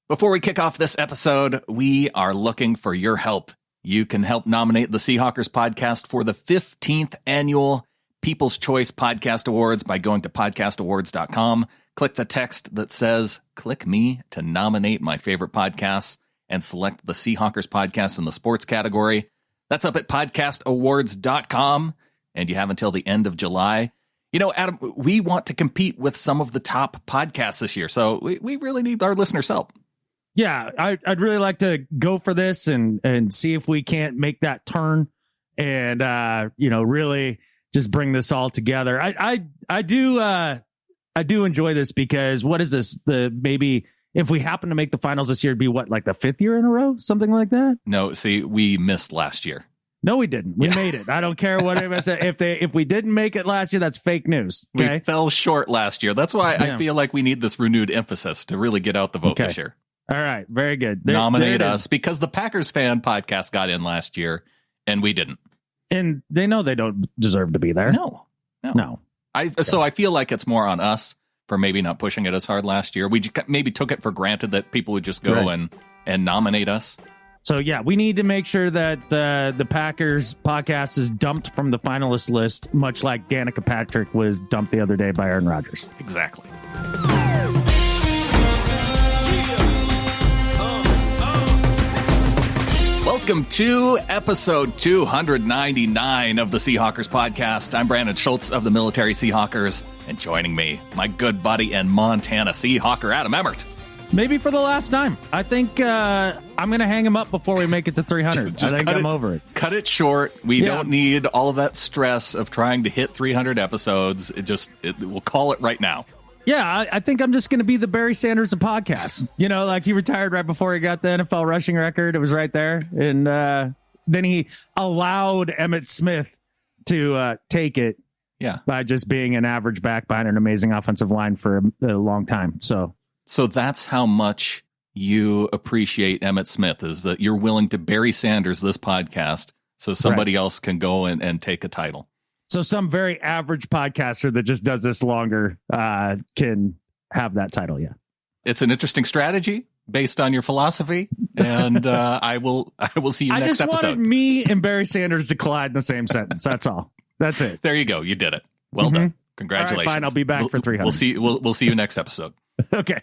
Before we kick off this episode, we are looking for your help. You can help nominate the Seahawkers podcast for the 15th annual People's Choice Podcast Awards by going to podcastawards.com. Click the text that says, "Click me to nominate my favorite podcasts," and select the Seahawkers podcast in the sports category. That's up at podcastawards.com, and you have until the end of July. You know, Adam, we want to compete with some of the top podcasts this year, so we really need our listeners' help. Yeah, I'd really like to go for this and see if we can't make that turn and, really just bring this all together. I do enjoy this because what is this? Maybe if we happen to make the finals this year, it'd be what, like the 5th year in a row, something like that? No, see, we missed last year. No, we didn't. We made it. I don't care what anyone said. If we didn't make it last year, that's fake news. Okay? We fell short last year. That's why I feel like we need this renewed emphasis to really get out the vote this year. All right. Very good. Nominate us because the Packers fan podcast got in last year and we didn't. And they know they don't deserve to be there. No. So I feel like it's more on us for maybe not pushing it as hard last year. We maybe took it for granted that people would just go and nominate us. So, yeah, we need to make sure that the Packers podcast is dumped from the finalist list, much like Danica Patrick was dumped the other day by Aaron Rodgers. Exactly. Welcome to episode 299 of the Seahawkers podcast. I'm Brandon Schultz of the Military Seahawkers, and joining me, my good buddy and Montana Seahawker, Adam Emmert. Maybe for the last time. I think I'm going to hang him up before we make it to 300. I think I'm over it. Cut it short. We don't need all of that stress of trying to hit 300 episodes. We'll call it right now. Yeah, I think I'm just going to be the Barry Sanders of podcasts. You know, like he retired right before he got the NFL rushing record. It was right there. And then he allowed Emmitt Smith to take it by just being an average back behind an amazing offensive line for a long time. So that's how much you appreciate Emmitt Smith, is that you're willing to Barry Sanders this podcast so somebody else can go and take a title. So some very average podcaster that just does this longer can have that title. Yeah. It's an interesting strategy based on your philosophy. And I will see you next episode. I just wanted me and Barry Sanders to collide in the same sentence. That's all. That's it. There you go. You did it. Well done. Congratulations. All right, fine. I'll be back for 300. We'll see you next episode. Okay.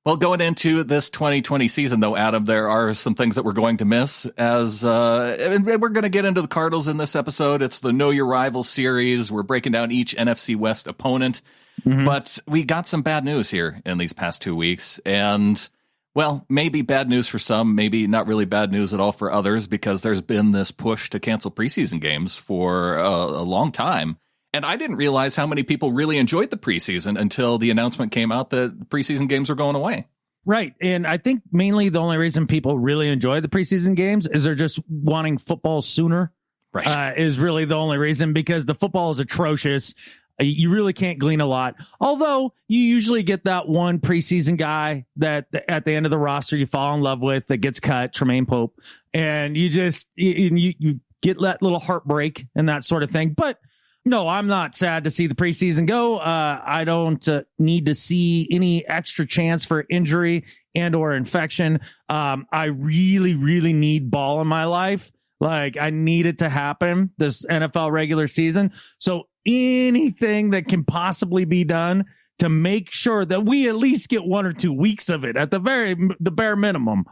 Well, going into this 2020 season, though, Adam, there are some things that we're going to miss and we're going to get into the Cardinals in this episode. It's the Know Your Rival series. We're breaking down each NFC West opponent, but we got some bad news here in these past 2 weeks. And, well, maybe bad news for some, maybe not really bad news at all for others, because there's been this push to cancel preseason games for a long time. And I didn't realize how many people really enjoyed the preseason until the announcement came out that preseason games were going away. Right. And I think mainly the only reason people really enjoy the preseason games is they're just wanting football sooner. Right. Is really the only reason, because the football is atrocious. You really can't glean a lot. Although you usually get that one preseason guy that at the end of the roster you fall in love with that gets cut, Tremaine Pope. And you just you get that little heartbreak and that sort of thing. But no, I'm not sad to see the preseason go. I don't need to see any extra chance for injury and or infection. I really, really need ball in my life. Like, I need it to happen this NFL regular season. So anything that can possibly be done to make sure that we at least get 1 or 2 weeks of it at the bare minimum,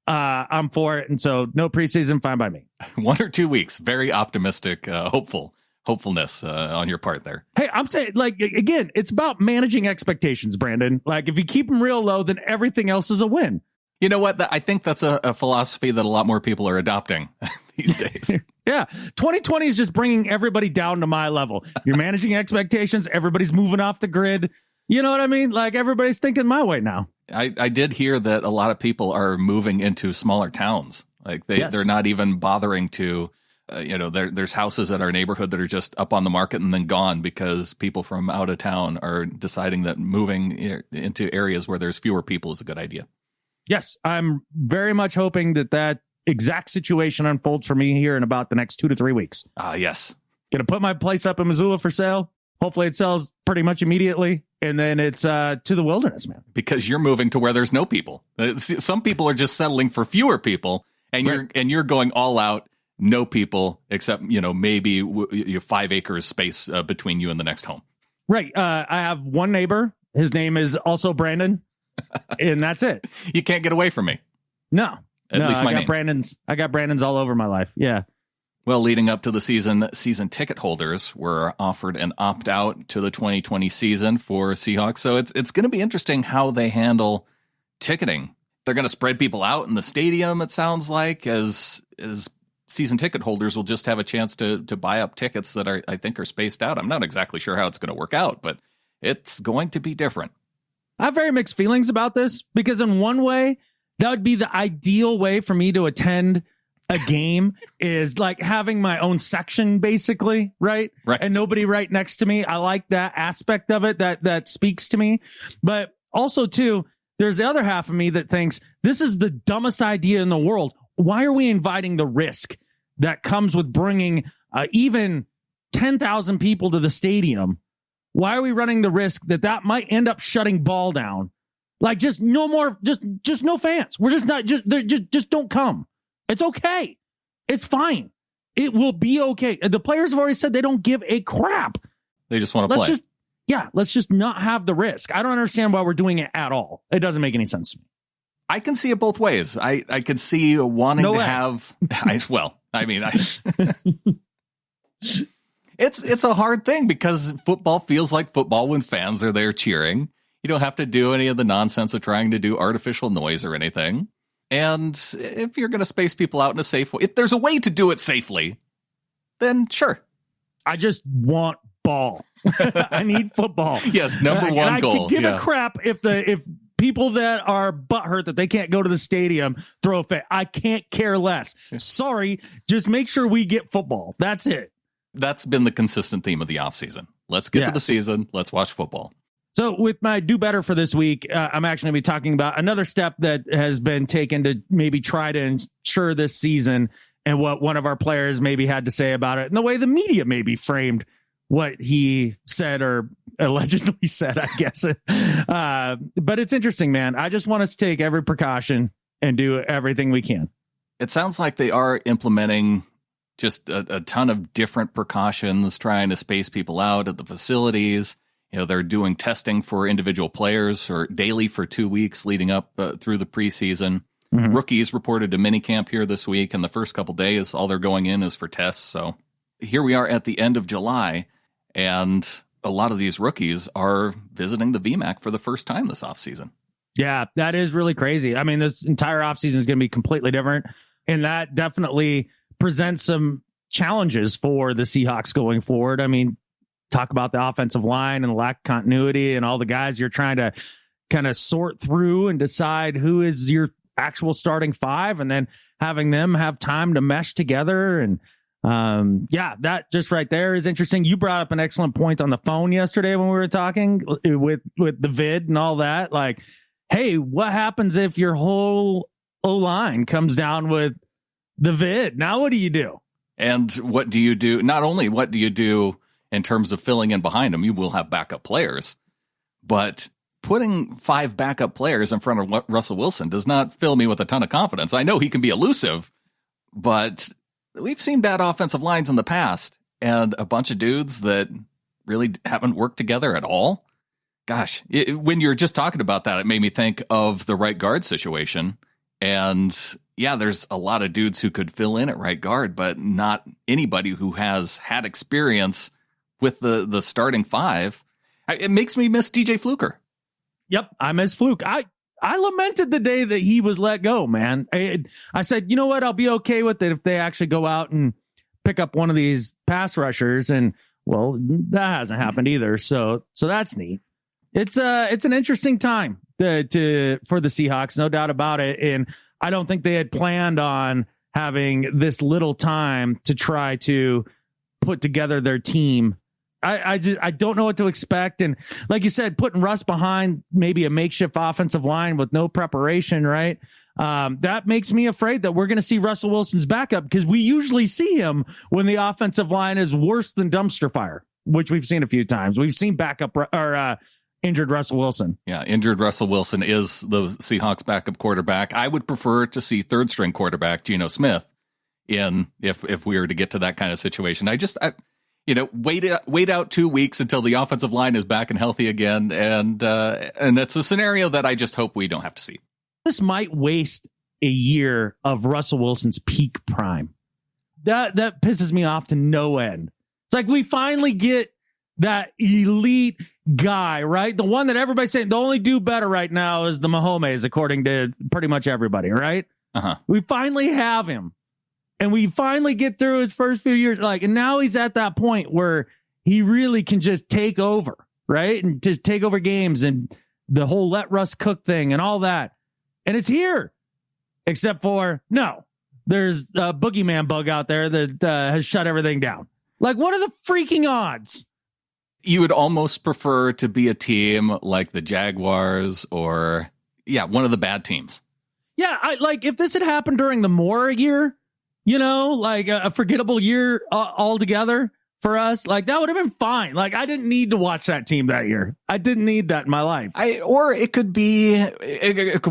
I'm for it. And so no preseason, fine by me. 1 or 2 weeks. Very optimistic, hopefulness on your part there. Hey, I'm saying, like, again, it's about managing expectations, Brandon. Like, if you keep them real low, then everything else is a win. You know what? I think that's a philosophy that a lot more people are adopting these days. Yeah. 2020 is just bringing everybody down to my level. You're managing expectations. Everybody's moving off the grid. You know what I mean? Like, everybody's thinking my way now. I did hear that a lot of people are moving into smaller towns. Like, they're not even bothering to... there's houses in our neighborhood that are just up on the market and then gone because people from out of town are deciding that moving into areas where there's fewer people is a good idea. Yes, I'm very much hoping that exact situation unfolds for me here in about the next 2 to 3 weeks. Yes. Gonna put my place up in Missoula for sale. Hopefully it sells pretty much immediately. And then it's to the wilderness, man. Because you're moving to where there's no people. Some people are just settling for fewer people, and you're going all out, no people, except, maybe you 5 acres space between you and the next home. Right. I have one neighbor. His name is also Brandon, and that's it. You can't get away from me. No. At least my I got name. Brandon's all over my life. Yeah. Well, leading up to the season ticket holders were offered an opt-out to the 2020 season for Seahawks. So it's going to be interesting how they handle ticketing. They're going to spread people out in the stadium, it sounds like, as season ticket holders will just have a chance to buy up tickets that I think are spaced out. I'm not exactly sure how it's going to work out, but it's going to be different. I have very mixed feelings about this, because in one way, that would be the ideal way for me to attend a game, is like having my own section, basically, right? And nobody right next to me. I like that aspect of it. That speaks to me. But also, too, there's the other half of me that thinks this is the dumbest idea in the world. Why are we inviting the risk that comes with bringing even 10,000 people to the stadium? Why are we running the risk that might end up shutting ball down? Like, just no more, just no fans. We're just not, just don't come. It's okay. It's fine. It will be okay. The players have already said they don't give a crap. They just want to play. Let's just not have the risk. I don't understand why we're doing it at all. It doesn't make any sense to me. I can see it both ways. I could see wanting to have, it's a hard thing, because football feels like football when fans are there cheering. You don't have to do any of the nonsense of trying to do artificial noise or anything. And if you're going to space people out in a safe way, if there's a way to do it safely, then sure. I just want ball. I need football. Yes, number one goal. I could give a crap if people that are butthurt that they can't go to the stadium throw a fit. I can't care less. Sorry, just make sure we get football. That's it. That's been the consistent theme of the offseason. Let's get to the season. Let's watch football. So with my do better for this week, I'm actually going to be talking about another step that has been taken to maybe try to ensure this season, and what one of our players maybe had to say about it, and the way the media maybe framed what he said, or allegedly said, I guess. But it's interesting, man. I just want us to take every precaution and do everything we can. It sounds like they are implementing just a ton of different precautions, trying to space people out at the facilities. They're doing testing for individual players or daily for 2 weeks leading up through the preseason. Mm-hmm. Rookies reported to minicamp here this week, and the first couple days, all they're going in is for tests. So here we are at the end of July, and a lot of these rookies are visiting the VMAC for the first time this offseason. Yeah, that is really crazy. I mean, this entire offseason is going to be completely different, and that definitely presents some challenges for the Seahawks going forward. I mean, talk about the offensive line and the lack of continuity and all the guys you're trying to kind of sort through and decide who is your actual starting five, and then having them have time to mesh together. And that just right there is interesting. You brought up an excellent point on the phone yesterday when we were talking with the vid and all that. Like, hey, what happens if your whole O-line comes down with the vid? Now what do you do? And what do you do? Not only what do you do in terms of filling in behind them, you will have backup players, but putting 5 backup players in front of Russell Wilson does not fill me with a ton of confidence. I know he can be elusive, but we've seen bad offensive lines in the past, and a bunch of dudes that really haven't worked together at all. Gosh, when you're just talking about that, it made me think of the right guard situation. And yeah, there's a lot of dudes who could fill in at right guard, but not anybody who has had experience with the starting 5. It makes me miss DJ Fluker. Yep, I miss Fluke. I lamented the day that he was let go, man. I said, you know what? I'll be okay with it if they actually go out and pick up one of these pass rushers. And well, that hasn't happened either. So that's neat. It's an interesting time for the Seahawks, no doubt about it. And I don't think they had planned on having this little time to try to put together their team. I don't know what to expect. And like you said, putting Russ behind maybe a makeshift offensive line with no preparation, right? That makes me afraid that we're going to see Russell Wilson's backup, because we usually see him when the offensive line is worse than dumpster fire. which we've seen a few times. We've seen injured Russell Wilson. Yeah, injured Russell Wilson is the Seahawks backup quarterback. I would prefer to see third string quarterback Geno Smith in if we were to get to that kind of situation. Wait out 2 weeks until the offensive line is back and healthy again, and it's a scenario that I just hope we don't have to see. This might waste a year of Russell Wilson's peak prime. That pisses me off to no end. It's like we finally get that elite guy, right? The one that everybody's saying the only do better right now is the Mahomes, according to pretty much everybody, right? We finally have him. And we finally get through his first few years, and now he's at that point where he really can just take over, right? And just take over games and the whole let Russ cook thing and all that. And it's here, except for, no, there's a boogeyman bug out there that has shut everything down. What are the freaking odds? You would almost prefer to be a team like the Jaguars or, one of the bad teams. Yeah, if this had happened during the Moore year, a forgettable year altogether for us, that would have been fine. I didn't need to watch that team that year. I didn't need that in my life. Or it could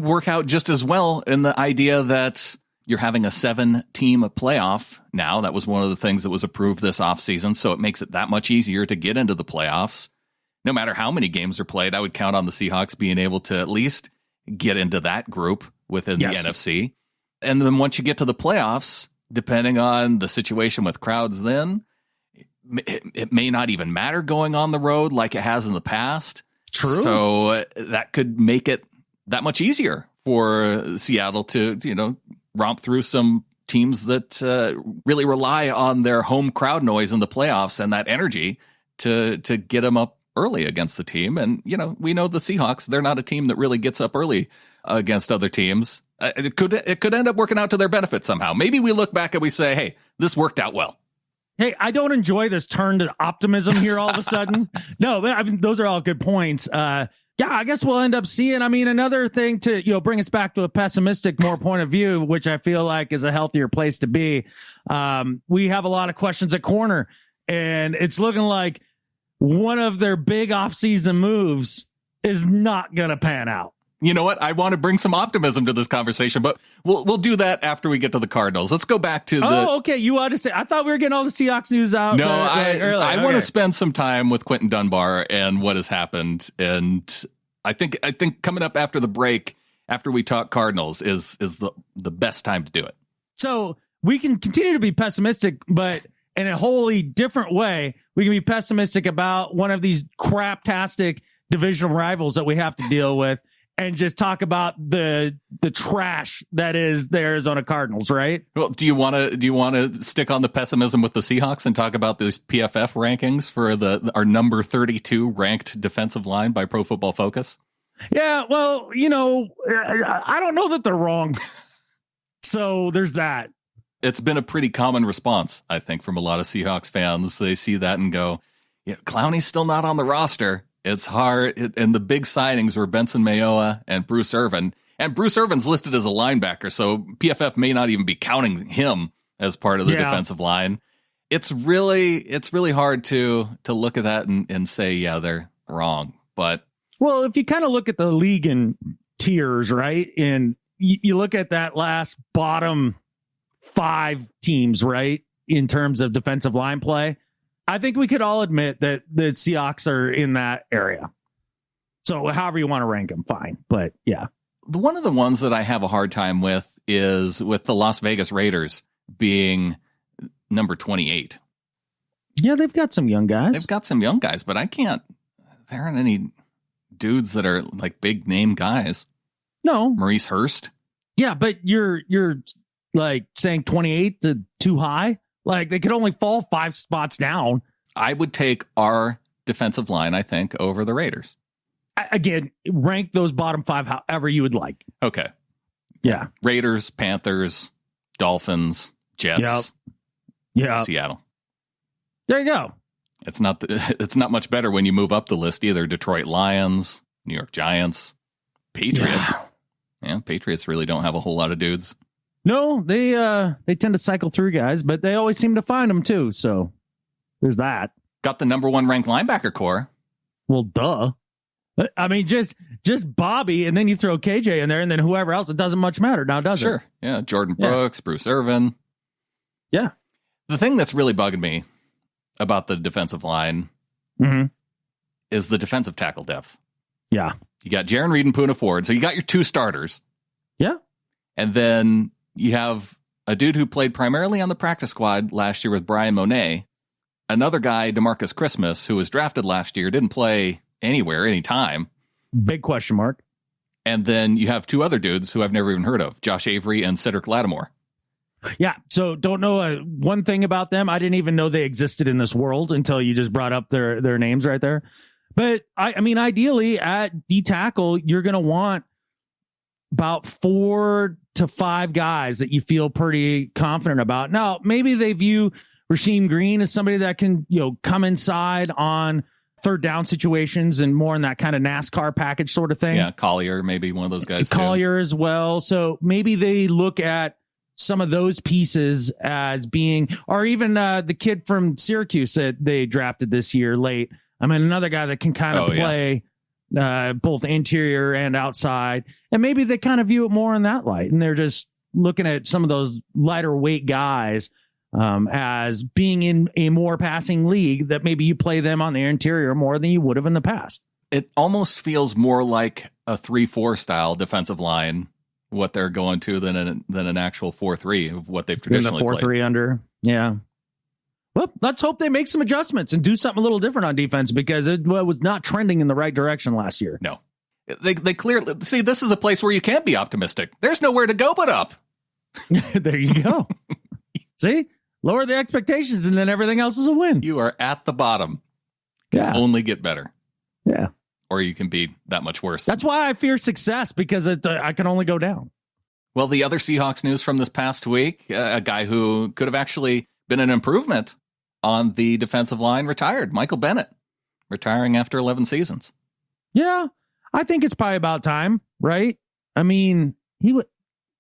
work out just as well in the idea that you're having a 7-team playoff now. That was one of the things that was approved this offseason, so it makes it that much easier to get into the playoffs. No matter how many games are played, I would count on the Seahawks being able to at least get into that group within the NFC. And then once you get to the playoffs, depending on the situation with crowds, then it may not even matter going on the road like it has in the past. True. So that could make it that much easier for Seattle to, romp through some teams that really rely on their home crowd noise in the playoffs and that energy to get them up early against the team. And, we know the Seahawks, they're not a team that really gets up early against other teams. It could end up working out to their benefit somehow. Maybe we look back and we say, hey, this worked out well. Hey, I don't enjoy this turn to optimism here all of a sudden. No, but those are all good points. I guess we'll end up seeing. Another thing to, bring us back to a pessimistic more point of view, which I feel like is a healthier place to be. We have a lot of questions at corner, and it's looking like one of their big offseason moves is not going to pan out. You know what? I want to bring some optimism to this conversation, but we'll do that after we get to the Cardinals. Let's go back to okay. You ought to say. I thought we were getting all the Seahawks news out. No, I want to spend some time with Quentin Dunbar and what has happened. And I think coming up after the break, after we talk Cardinals, is the best time to do it. So we can continue to be pessimistic, but in a wholly different way. We can be pessimistic about one of these craptastic divisional rivals that we have to deal with, and just talk about the trash that is the Arizona Cardinals, right? Well, do you want to stick on the pessimism with the Seahawks and talk about those PFF rankings for our number 32 ranked defensive line by Pro Football Focus? Yeah, well, I don't know that they're wrong. So there's that. It's been a pretty common response, I think, from a lot of Seahawks fans. They see that and go, yeah, Clowney's still not on the roster. It's hard. And the big signings were Benson Mayowa and Bruce Irvin. And Bruce Irvin's listed as a linebacker, so PFF may not even be counting him as part of the defensive line. It's really hard to look at that and say, yeah, they're wrong. But well, if you kind of look at the league in tiers, right? And you look at that last bottom 5 teams, right, in terms of defensive line play, I think we could all admit that the Seahawks are in that area. So however you want to rank them, fine. But yeah. One of the ones that I have a hard time with is with the Las Vegas Raiders being number 28. Yeah, they've got some young guys. But there aren't any dudes that are like big name guys. No. Maurice Hurst. Yeah, but you're like saying 28 to too high. Like they could only fall 5 spots down. I would take our defensive line, I think, over the Raiders. Again, rank those bottom 5 however you would like. Okay. Yeah. Raiders, Panthers, Dolphins, Jets. Yeah. Seattle. There you go. It's not much better when you move up the list either. Detroit Lions, New York Giants, Patriots. Yeah, Patriots really don't have a whole lot of dudes. No, they tend to cycle through guys, but they always seem to find them too. So there's that. got the number 1 ranked linebacker core. Well, duh. I mean, just Bobby, and then you throw KJ in there, and then whoever else. It doesn't much matter now, does it? Sure. Yeah. Jordan Brooks, Bruce Irvin. Yeah. The thing that's really bugging me about the defensive line is the defensive tackle depth. Yeah. You got Jaron Reed and Poona Ford. So you got your 2 starters. Yeah. And then you have a dude who played primarily on the practice squad last year with Brian Monet. Another guy, DeMarcus Christmas, who was drafted last year, didn't play anywhere, anytime. Big question mark. And then you have 2 other dudes who I've never even heard of, Josh Avery and Cedric Lattimore. Yeah, so don't know one thing about them. I didn't even know they existed in this world until you just brought up their names right there. But, I mean, ideally, at D-tackle, you're going to want about 4 to 5 guys that you feel pretty confident about. Now, maybe they view Rasheem Green as somebody that can, come inside on third down situations and more in that kind of NASCAR package sort of thing. Yeah, Collier, maybe one of those guys. Collier as well. So maybe they look at some of those pieces as being, or even the kid from Syracuse that they drafted this year late. I mean, another guy that can kind of play both interior and outside. And maybe they kind of view it more in that light. And they're just looking at some of those lighter weight guys as being in a more passing league, that maybe you play them on the interior more than you would have in the past. It almost feels more like a 3-4 style defensive line, what they're going to, than an actual 4-3 of what they've traditionally played. 4-3 under. Yeah. Well, let's hope they make some adjustments and do something a little different on defense, because it was not trending in the right direction last year. No. They clearly see, this is a place where you can't be optimistic. There's nowhere to go but up. There you go. See? Lower the expectations, and then everything else is a win. You are at the bottom. Can only get better. Yeah. Or you can be that much worse. That's why I fear success, because I can only go down. Well, the other Seahawks news from this past week, a guy who could have actually been an improvement on the defensive line retired. Michael Bennett, retiring after 11 seasons. Yeah, I think it's probably about time, right? I mean, he was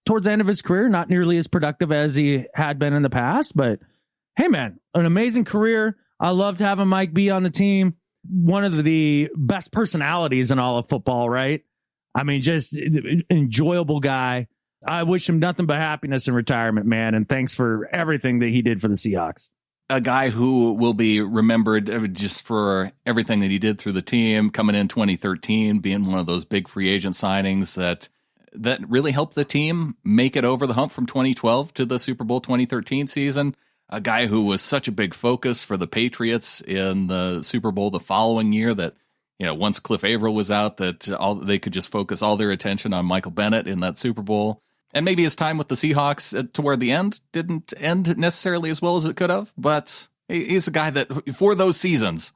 towards the end of his career, not nearly as productive as he had been in the past, but hey, man, an amazing career. I loved having Mike be on the team. One of the best personalities in all of football, right? I mean, just an enjoyable guy. I wish him nothing but happiness in retirement, man. And thanks for everything that he did for the Seahawks. A guy who will be remembered just for everything that he did through the team, coming in 2013, being one of those big free agent signings that really helped the team make it over the hump from 2012 to the Super Bowl 2013 season. A guy who was such a big focus for the Patriots in the Super Bowl the following year that, once Cliff Averill was out, that they could just focus all their attention on Michael Bennett in that Super Bowl. And maybe his time with the Seahawks toward the end didn't end necessarily as well as it could have, but he's a guy that for those seasons,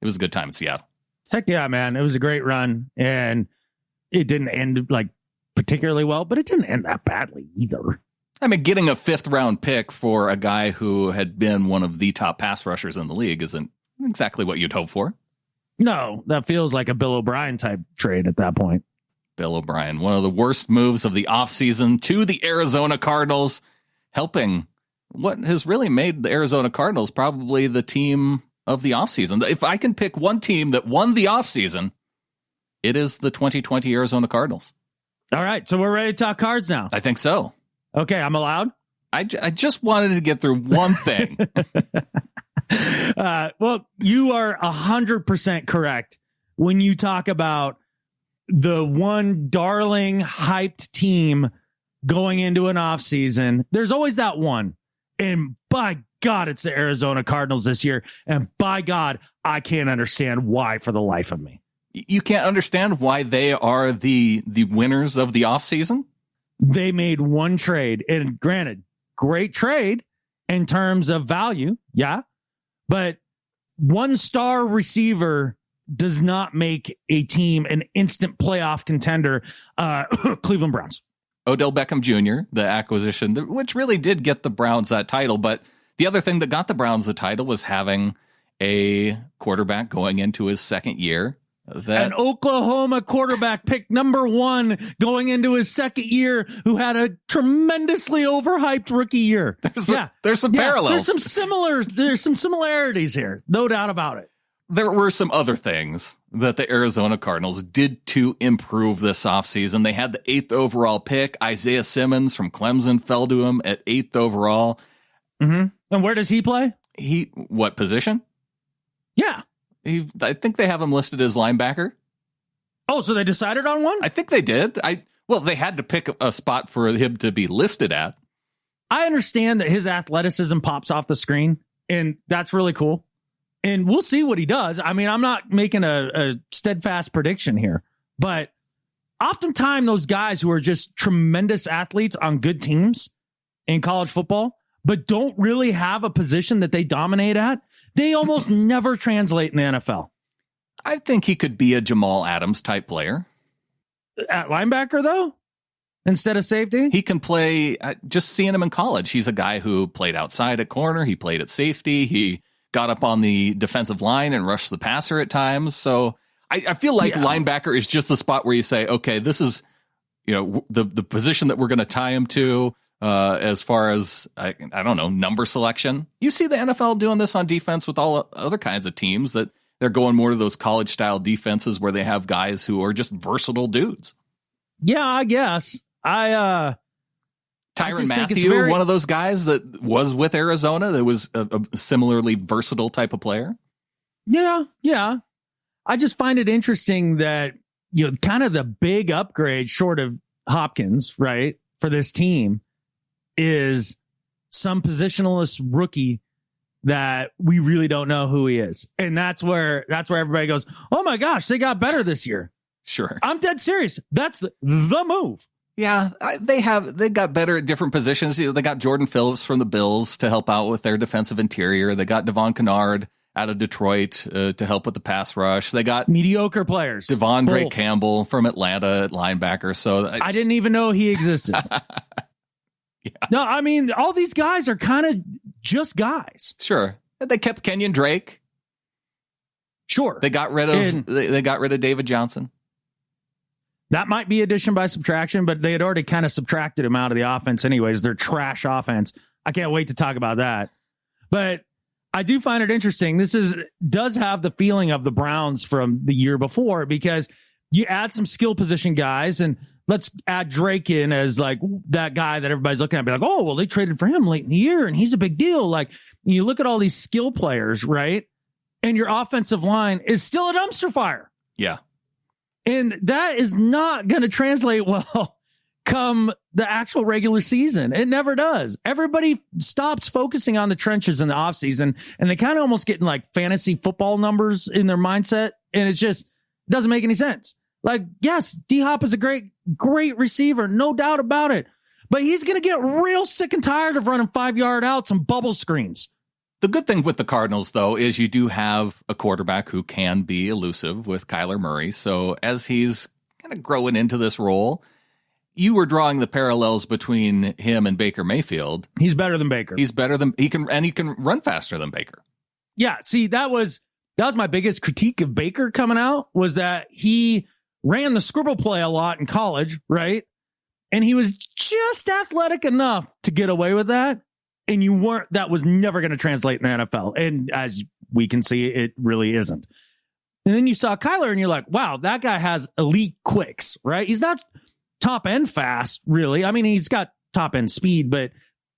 it was a good time in Seattle. Heck yeah, man. It was a great run, and it didn't end particularly well, but it didn't end that badly either. I mean, getting a 5th round pick for a guy who had been one of the top pass rushers in the league isn't exactly what you'd hope for. No, that feels like a Bill O'Brien type trade at that point. Bill O'Brien, one of the worst moves of the offseason to the Arizona Cardinals, helping what has really made the Arizona Cardinals probably the team of the offseason. If I can pick one team that won the offseason, it is the 2020 Arizona Cardinals. All right, so we're ready to talk cards now. I think so. Okay, I'm allowed? I just wanted to get through one thing. Well, you are 100% correct when you talk about the one darling hyped team going into an offseason. There's always that one. And by God, it's the Arizona Cardinals this year. And by God, I can't understand why for the life of me. You can't understand why they are the winners of the offseason? They made one trade, and granted, great trade in terms of value. Yeah. But 1-star receiver does not make a team an instant playoff contender. Cleveland Browns. Odell Beckham Jr., the acquisition, which really did get the Browns that title. But the other thing that got the Browns the title was having a quarterback going into his second year An Oklahoma quarterback picked number 1 going into his second year who had a tremendously overhyped rookie year. There's some parallels. There's some similarities here. No doubt about it. There were some other things that the Arizona Cardinals did to improve this offseason. They had the 8th overall pick. Isaiah Simmons from Clemson fell to him at 8th overall. Mm-hmm. And where does he play? What position? Yeah. I think they have him listed as linebacker. Oh, so they decided on one? I think they did. They had to pick a spot for him to be listed at. I understand that his athleticism pops off the screen, and that's really cool. And we'll see what he does. I mean, I'm not making a steadfast prediction here, but oftentimes those guys who are just tremendous athletes on good teams in college football, but don't really have a position that they dominate at, they almost never translate in the NFL. I think he could be a Jamal Adams type player. At linebacker, though, instead of safety? He can play, just seeing him in college. He's a guy who played outside at corner. He played at safety. He got up on the defensive line and rushed the passer at times. So I feel like linebacker is just the spot where you say, okay, this is, the position that we're going to tie him to. As far as, I don't know, number selection. You see the NFL doing this on defense with all other kinds of teams, that they're going more to those college-style defenses where they have guys who are just versatile dudes. Yeah, I guess. Tyrann Mathieu, one of those guys that was with Arizona that was a similarly versatile type of player. Yeah. I just find it interesting that, kind of the big upgrade short of Hopkins, right, for this team is some positionalist rookie that we really don't know who he is. And that's where everybody goes, oh my gosh, they got better this year. Sure. I'm dead serious. That's the move. Yeah, they got better at different positions. They got Jordan Phillips from the Bills to help out with their defensive interior. They got Devon Kennard out of Detroit to help with the pass rush. They got mediocre players. Devondre Campbell from Atlanta at linebacker. So I didn't even know he existed. Yeah. No, I mean, all these guys are kind of just guys. Sure. They kept Kenyon Drake. Sure. They got rid of David Johnson. That might be addition by subtraction, but they had already kind of subtracted him out of the offense anyways. Their trash offense. I can't wait to talk about that. But I do find it interesting. Does have the feeling of the Browns from the year before, because you add some skill position guys, and let's add Drake in as like that guy that everybody's looking at, be like, oh, well, they traded for him late in the year and he's a big deal. Like, you look at all these skill players, right? And your offensive line is still a dumpster fire. Yeah. And that is not going to translate well come the actual regular season. It never does. Everybody stops focusing on the trenches in the offseason, and they kind of almost get in like fantasy football numbers in their mindset. And it doesn't make any sense. Like, yes, D-Hop is a great receiver, no doubt about it. But he's going to get real sick and tired of running 5-yard outs and bubble screens. The good thing with the Cardinals, though, is you do have a quarterback who can be elusive with Kyler Murray. So as he's kind of growing into this role, you were drawing the parallels between him and Baker Mayfield. He's better than Baker. He can run faster than Baker. Yeah, see, that was my biggest critique of Baker coming out, was that he ran the scribble play a lot in college, right? And he was just athletic enough to get away with that. And that was never going to translate in the NFL. And as we can see, it really isn't. And then you saw Kyler and you're like, wow, that guy has elite quicks, right? He's not top end fast, really. I mean, he's got top end speed, but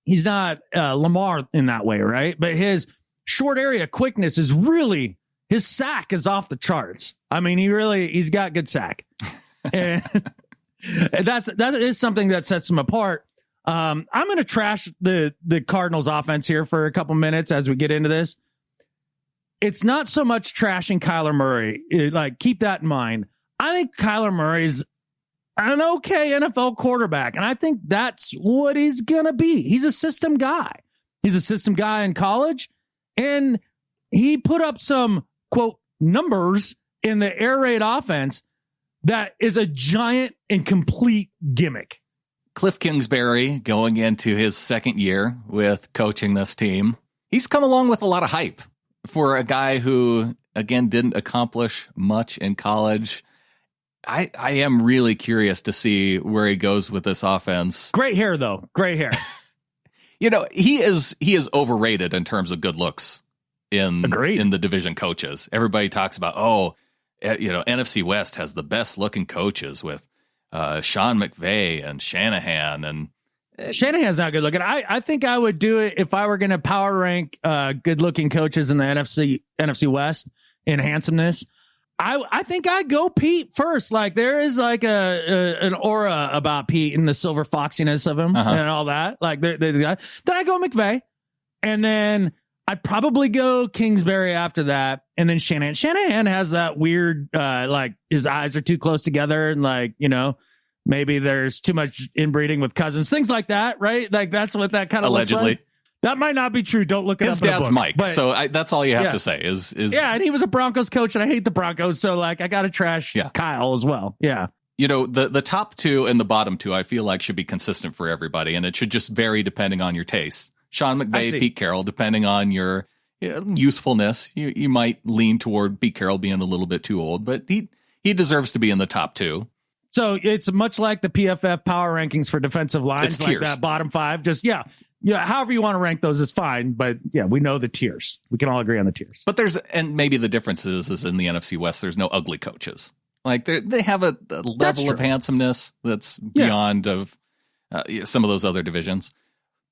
he's not Lamar in that way, right? But his short area quickness is really, his sack is off the charts. I mean, he's got good sack. And that is something that sets him apart. I'm going to trash the Cardinals offense here for a couple minutes as we get into this. It's not so much trashing Kyler Murray. Keep that in mind. I think Kyler Murray's an okay NFL quarterback, and I think that's what he's going to be. He's a system guy. He's a system guy in college, and he put up some, quote, numbers in the air raid offense that is a giant and complete gimmick. Cliff Kingsbury going into his second year with coaching this team. He's come along with a lot of hype for a guy who again, didn't accomplish much in college. I am really curious to see where he goes with this offense. Great hair, though. Great hair. He is overrated in terms of good looks in the division coaches. Everybody talks about, NFC West has the best looking coaches with Sean McVay and Shanahan, and Shanahan's not good looking. I think I would do it if I were going to power rank good looking coaches in the NFC West in handsomeness. I think I'd go Pete first. Like, there is like an aura about Pete and the silver foxiness of him and all that. Like, then I go McVay, and then I'd probably go Kingsbury after that, and then Shanahan. Shanahan has that weird, like, his eyes are too close together, and like, maybe there's too much inbreeding with cousins, things like that, right? Like, that's what that kind of allegedly looks like. That might not be true. Don't look it His up. His dad's Mike, so that's all you have to say is and he was a Broncos coach, and I hate the Broncos, so like I got to trash Kyle as well. Yeah, the top two and the bottom two, I feel like should be consistent for everybody, and it should just vary depending on your taste. Sean McVay, Pete Carroll, depending on your youthfulness, you might lean toward Pete Carroll being a little bit too old, but he deserves to be in the top two. So it's much like the PFF power rankings for defensive lines, like that bottom five. Just however you want to rank those is fine, but we know the tiers. We can all agree on the tiers. But and maybe the difference is in the NFC West, there's no ugly coaches. Like they have a level of handsomeness that's beyond of some of those other divisions.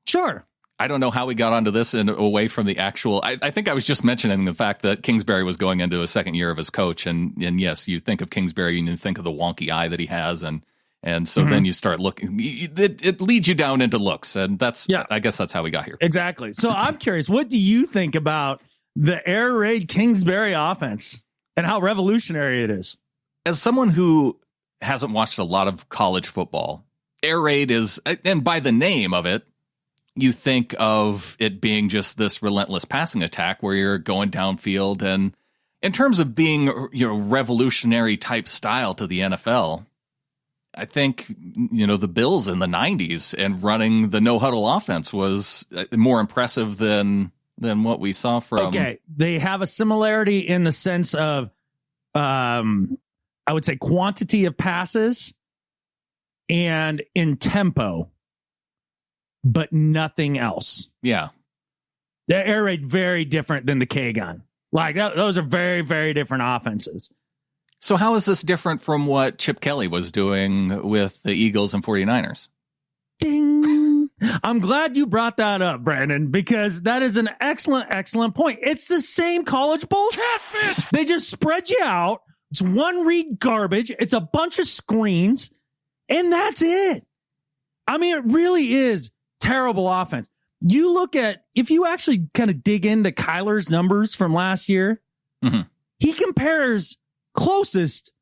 Sure. I don't know how we got onto this and away from the actual. I think I was just mentioning the fact that Kingsbury was going into a second year of his coach, and yes, you think of Kingsbury and you think of the wonky eye that he has, and so then you start looking. It leads you down into looks, and I guess that's how we got here. Exactly. So I'm curious, what do you think about the air raid Kingsbury offense and how revolutionary it is? As someone who hasn't watched a lot of college football, air raid is, and by the name of it, you think of it being just this relentless passing attack where you're going downfield. And in terms of being, revolutionary type style to the NFL, I think, the Bills in the 90s and running the no huddle offense was more impressive than what we saw from. Okay. They have a similarity in the sense of, I would say, quantity of passes and in tempo, but nothing else. Yeah. The air raid very different than the K gun. Like those are very, very different offenses. So how is this different from what Chip Kelly was doing with the Eagles and 49ers? Ding. I'm glad you brought that up, Brandon, because that is an excellent, excellent point. It's the same college bullshit. Catfish. They just spread you out. It's one read garbage. It's a bunch of screens, and that's it. I mean, it really is terrible offense. You look at, if you actually kind of dig into Kyler's numbers from last year, he compares closest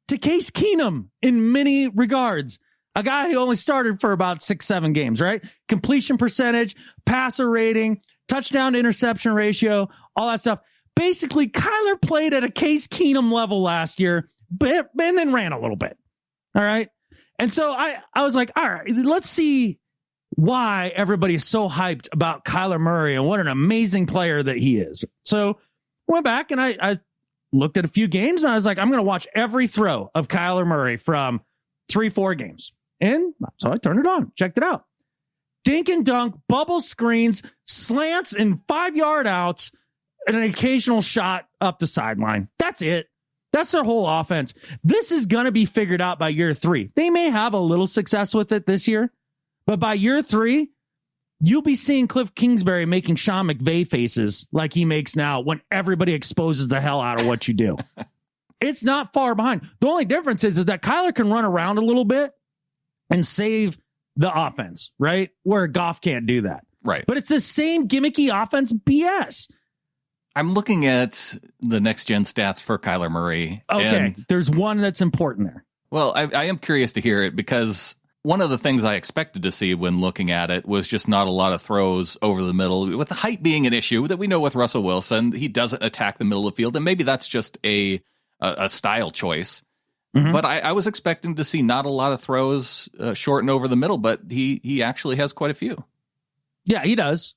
to Case Keenum in many regards. A guy who only started for about 6-7 games, right? Completion percentage, passer rating, touchdown to interception ratio, all that stuff. Basically, Kyler played at a Case Keenum level last year, and then ran a little bit. All right. And so I was like, all right, let's see why everybody is so hyped about Kyler Murray and what an amazing player that he is. So I went back and I looked at a few games and I was like, I'm going to watch every throw of Kyler Murray from 3-4 games. And so I turned it on, checked it out. Dink and dunk, bubble screens, slants and 5-yard outs, and an occasional shot up the sideline. That's it. That's their whole offense. This is going to be figured out by year 3. They may have a little success with it this year, but by year 3, you'll be seeing Cliff Kingsbury making Sean McVay faces like he makes now when everybody exposes the hell out of what you do. It's not far behind. The only difference is that Kyler can run around a little bit and save the offense, right? Where Goff can't do that. Right. But it's the same gimmicky offense BS. I'm looking at the next gen stats for Kyler Murray. Okay. There's one that's important there. Well, I am curious to hear it because one of the things I expected to see when looking at it was just not a lot of throws over the middle, with the height being an issue that we know with Russell Wilson. He doesn't attack the middle of the field, and maybe that's just a style choice. But I was expecting to see not a lot of throws short and over the middle, but he actually has quite a few. Yeah, he does.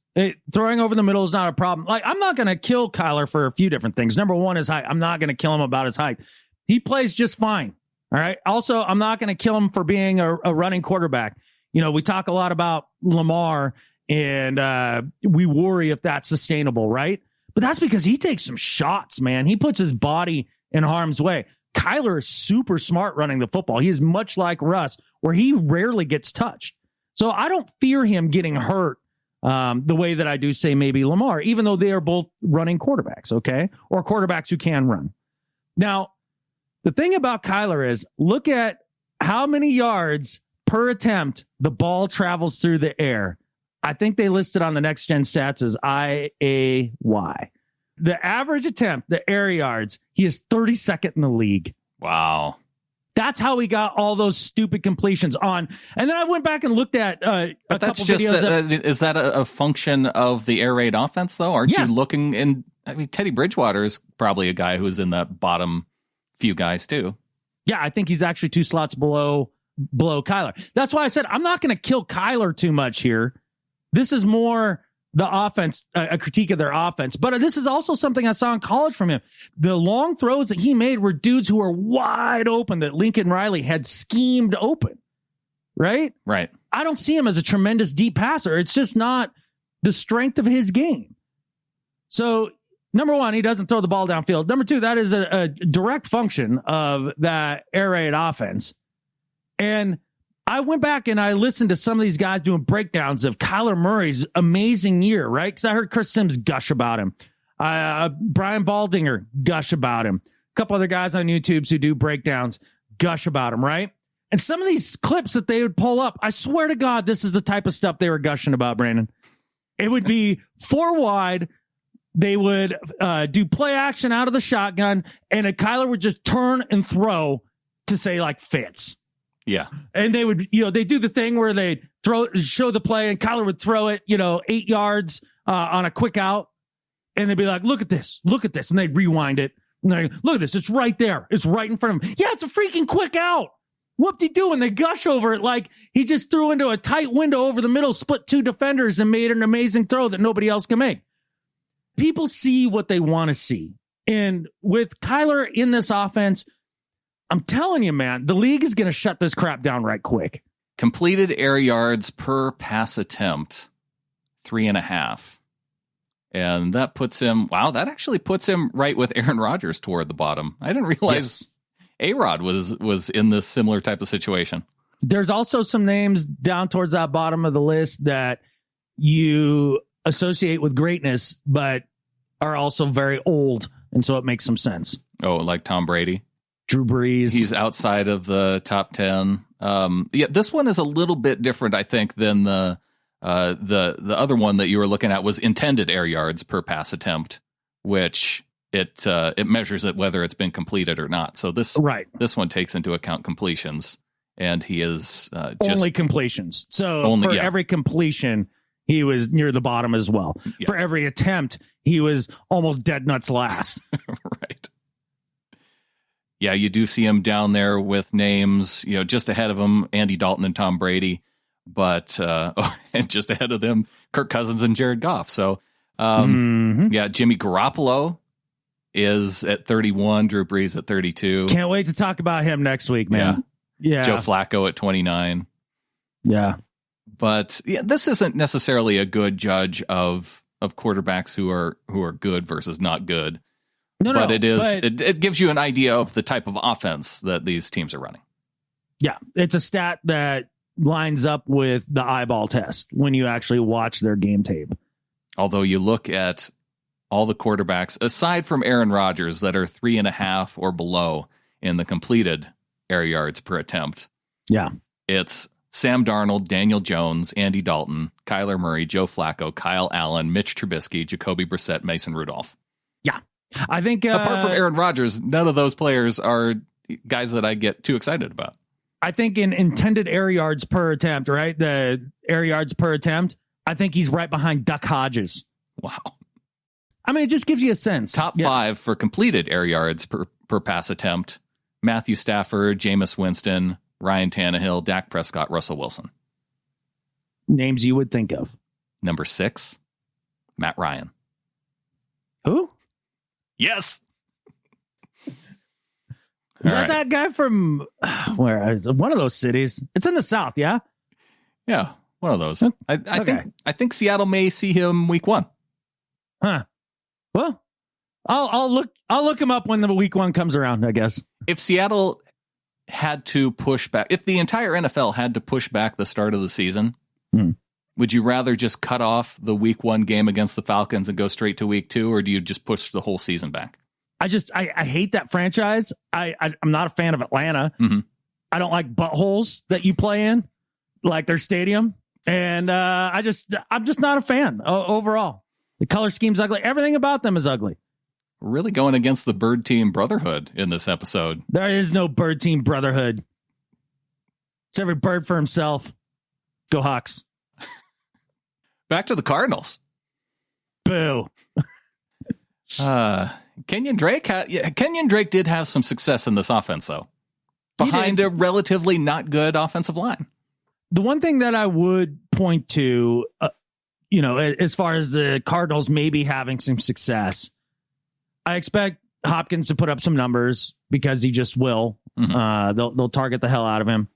Throwing over the middle is not a problem. Like, I'm not going to kill Kyler for a few different things. Number one is height. I'm not going to kill him about his height. He plays just fine. All right. Also, I'm not going to kill him for being a running quarterback. You know, we talk a lot about Lamar, and we worry if that's sustainable, right? But that's because he takes some shots, man. He puts his body in harm's way. Kyler is super smart running the football. He is much like Russ, where he rarely gets touched. So I don't fear him getting hurt the way that I do, say, maybe Lamar, even though they are both running quarterbacks, okay? Or quarterbacks who can run. Now, the thing about Kyler is, look at how many yards per attempt the ball travels through the air. I think they listed on the Next Gen Stats as IAY. The average attempt, the air yards, he is 32nd in the league. Wow. That's how he got all those stupid completions on. And then I went back and looked at a couple videos. Is that a function of the air raid offense, though? Aren't you looking in? I mean, Teddy Bridgewater is probably a guy who's in that bottom few guys, too. Yeah, I think he's actually 2 slots below Kyler. That's why I said I'm not going to kill Kyler too much here. This is more the offense, a critique of their offense. But this is also something I saw in college from him. The long throws that he made were dudes who were wide open that Lincoln Riley had schemed open. Right? Right. I don't see him as a tremendous deep passer. It's just not the strength of his game. So, number one, he doesn't throw the ball downfield. Number two, that is a direct function of that air raid offense. And I went back and I listened to some of these guys doing breakdowns of Kyler Murray's amazing year, right? Because I heard Chris Sims gush about him. Brian Baldinger gush about him. A couple other guys on YouTube who do breakdowns gush about him, right? And some of these clips that they would pull up, I swear to God, this is the type of stuff they were gushing about, Brandon. It would be 4 wide. They would do play action out of the shotgun, and a Kyler would just turn and throw to, say, like, Fitz. Yeah. And they would, they do the thing where they show the play and Kyler would throw it, 8 yards on a quick out. And they'd be like, look at this. And they'd rewind it. And they're like, look at this. It's right there. It's right in front of him. Yeah, it's a freaking quick out. Whoop-de-doo. And they gush over it like he just threw into a tight window over the middle, split 2 defenders and made an amazing throw that nobody else can make. People see what they want to see. And with Kyler in this offense, I'm telling you, man, the league is going to shut this crap down right quick. Completed air yards per pass attempt, 3.5. And that puts him, that actually puts him right with Aaron Rodgers toward the bottom. I didn't realize A-Rod was in this similar type of situation. There's also some names down towards that bottom of the list that you associate with greatness, but are also very old. And so it makes some sense. Oh, like Tom Brady? Drew Brees. He's outside of the top 10. This one is a little bit different, I think, than the other one that you were looking at was intended air yards per pass attempt, which it measures it whether it's been completed or not. So this one takes into account completions, and he is only completions. So every completion, he was near the bottom as well. Yeah. For every attempt, he was almost dead nuts last. Right. Yeah, you do see him down there with names, just ahead of him, Andy Dalton and Tom Brady, but and just ahead of them, Kirk Cousins and Jared Goff. So, Jimmy Garoppolo is at 31, Drew Brees at 32. Can't wait to talk about him next week, man. Yeah. Joe Flacco at 29. Yeah. But this isn't necessarily a good judge of quarterbacks who are good versus not good. But it gives you an idea of the type of offense that these teams are running. Yeah, it's a stat that lines up with the eyeball test when you actually watch their game tape. Although you look at all the quarterbacks, aside from Aaron Rodgers, that are 3.5 or below in the completed air yards per attempt. Yeah. It's Sam Darnold, Daniel Jones, Andy Dalton, Kyler Murray, Joe Flacco, Kyle Allen, Mitch Trubisky, Jacoby Brissett, Mason Rudolph. Yeah. I think apart from Aaron Rodgers, none of those players are guys that I get too excited about. I think in intended air yards per attempt, right? The air yards per attempt, I think he's right behind Duck Hodges. Wow. I mean, it just gives you a sense. Top 5 for completed air yards per pass attempt. Matthew Stafford, Jameis Winston, Ryan Tannehill, Dak Prescott, Russell Wilson. Names you would think of. Number 6, Matt Ryan. Who? Yes. Is that guy from where? One of those cities. It's in the South, yeah? Yeah, one of those. I think Seattle may see him week 1. Huh. Well, I'll look him up when the week 1 comes around, I guess. If Seattle had to push back, if the entire NFL had to push back the start of the season, would you rather just cut off the week 1 game against the Falcons and go straight to week 2, or do you just push the whole season back? I hate that franchise. I'm not a fan of Atlanta. Mm-hmm. I don't like buttholes that you play in, like their stadium. And I'm just not a fan overall. The color scheme's ugly. Everything about them is ugly. We're really going against the Bird Team Brotherhood in this episode. There is no Bird Team Brotherhood. It's every bird for himself. Go Hawks. Back to the Cardinals. Boo. Kenyon Drake did have some success in this offense, though, behind a relatively not good offensive line. The one thing that I would point to, as far as the Cardinals maybe having some success, I expect Hopkins to put up some numbers because he just will. Mm-hmm. They'll target the hell out of him.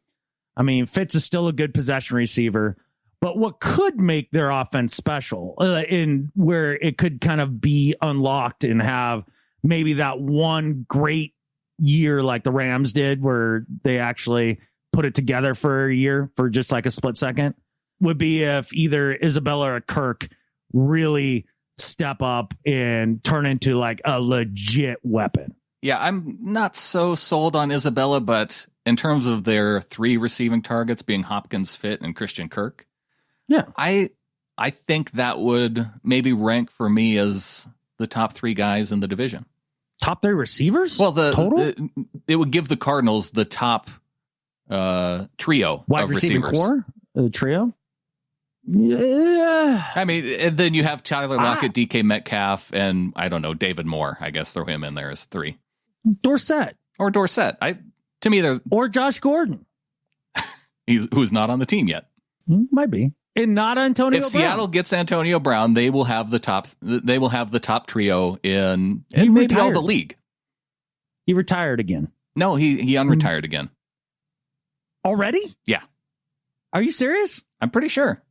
I mean, Fitz is still a good possession receiver, but what could make their offense special in where it could kind of be unlocked and have maybe that one great year like the Rams did, where they actually put it together for a year for just like a split second, would be if either Isabella or Kirk really step up and turn into like a legit weapon. Yeah, I'm not so sold on Isabella, but in terms of their 3 receiving targets being Hopkins, Fit, and Christian Kirk, yeah, I think that would maybe rank for me as the top 3 guys in the division. Top 3 receivers? Well, total? It would give the Cardinals the top trio wide of receiving receivers. Core? Trio? Yeah. I mean, and then you have Tyler Lockett, DK Metcalf, and I don't know, David Moore. I guess throw him in there as 3. Dorsett. To me, they're... Or Josh Gordon. who's not on the team yet. Might be. And not Antonio Brown. If Seattle gets Antonio Brown, they will have the top trio in maybe all the league. He retired again. No, he unretired again. Already? Yeah. Are you serious? I'm pretty sure.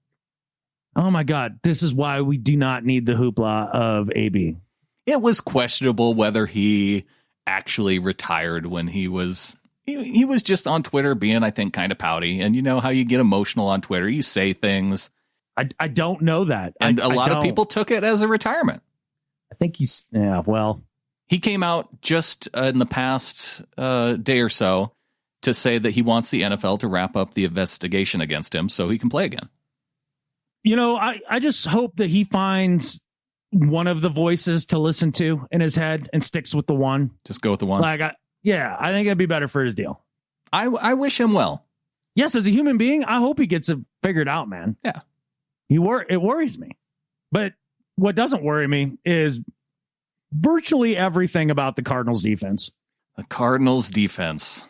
Oh my God. This is why we do not need the hoopla of AB. It was questionable whether he actually retired when he was just on Twitter being, I think, kind of pouty. And you know how you get emotional on Twitter. You say things. I don't know that. And a lot of people took it as a retirement. I think he came out just in the past day or so to say that he wants the NFL to wrap up the investigation against him so he can play again. I just hope that he finds one of the voices to listen to in his head and sticks with the one. Just go with the one. I think it'd be better for his deal. I wish him well. Yes, as a human being, I hope he gets it figured out, man. Yeah. It worries me. But what doesn't worry me is virtually everything about the Cardinals defense. The Cardinals defense.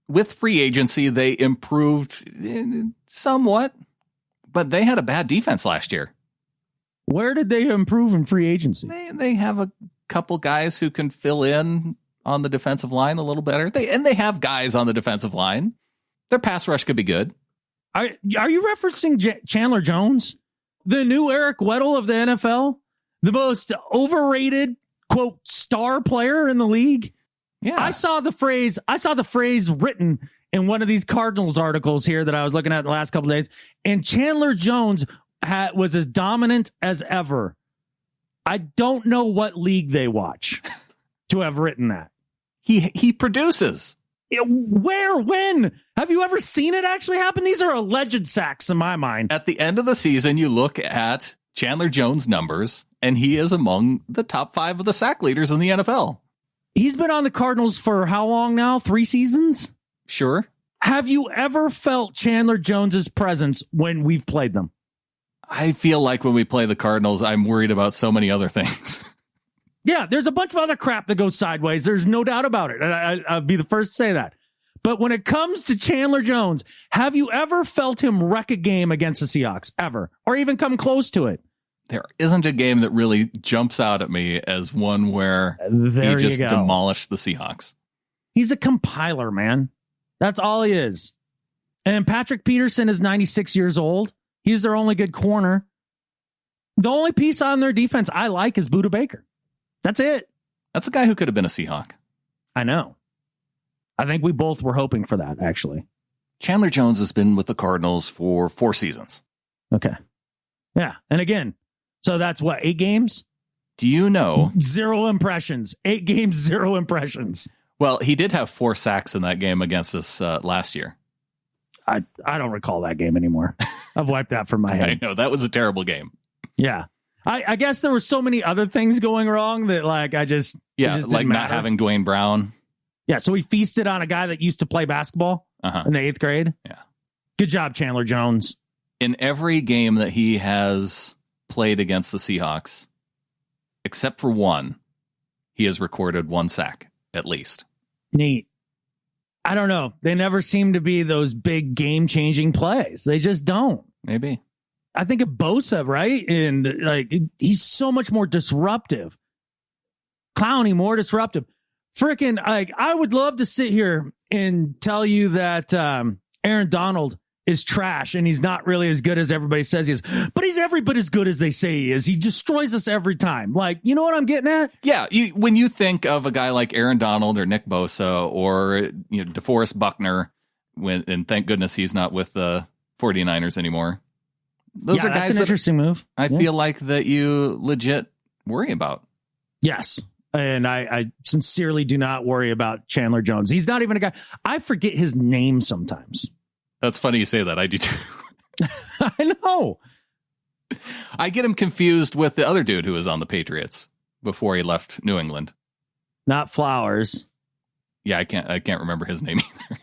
With free agency, they improved somewhat, but they had a bad defense last year. Where did they improve in free agency? They have a couple guys who can fill in on the defensive line a little better. They have guys on the defensive line. Their pass rush could be good. Are you referencing Chandler Jones, the new Eric Weddle of the NFL, the most overrated quote star player in the league? Yeah, I saw the phrase written in one of these Cardinals articles here that I was looking at the last couple of days, and Chandler Jones was as dominant as ever. I don't know what league they watch to have written that. He produces. Where? When? Have you ever seen it actually happen? These are alleged sacks in my mind. At the end of the season, you look at Chandler Jones' numbers, and he is among the top 5 of the sack leaders in the NFL. He's been on the Cardinals for how long now? 3 seasons? Sure. Have you ever felt Chandler Jones's presence when we've played them? I feel like when we play the Cardinals, I'm worried about so many other things. Yeah, there's a bunch of other crap that goes sideways. There's no doubt about it. I'll be the first to say that. But when it comes to Chandler Jones, have you ever felt him wreck a game against the Seahawks? Ever? Or even come close to it? There isn't a game that really jumps out at me as one where he just demolished the Seahawks. He's a compiler, man. That's all he is. And Patrick Peterson is 96 years old. He's their only good corner. The only piece on their defense I like is Budda Baker. That's it. That's a guy who could have been a Seahawk. I know. I think we both were hoping for that, actually. Chandler Jones has been with the Cardinals for 4 seasons. Okay. Yeah. And again, so that's what, 8 games? Do you know? 0 impressions. 8 games, 0 impressions. Well, he did have 4 sacks in that game against us last year. I don't recall that game anymore. I've wiped that from my head. I know. That was a terrible game. Yeah. I guess there were so many other things going wrong that like I just like not having Dwayne Brown. Yeah, so he feasted on a guy that used to play basketball in the 8th grade. Yeah. Good job, Chandler Jones. In every game that he has played against the Seahawks, except for one, he has recorded 1 sack, at least. Neat. I don't know. They never seem to be those big game-changing plays. They just don't. Maybe. I think of Bosa, right? And like he's so much more disruptive. Clowney, more disruptive. Freaking, like, I would love to sit here and tell you that Aaron Donald is trash and he's not really as good as everybody says he is, but he's every bit as good as they say he is. He destroys us every time. Like, you know what I'm getting at? Yeah. When you think of a guy like Aaron Donald or Nick Bosa or DeForest Buckner, and thank goodness he's not with the 49ers anymore. Those are guys that's an interesting move. I feel like that you legit worry about. Yes. And I sincerely do not worry about Chandler Jones. He's not even a guy. I forget his name sometimes. That's funny you say that. I do too. I know. I get him confused with the other dude who was on the Patriots before he left New England. Not Flowers. Yeah, I can't remember his name either.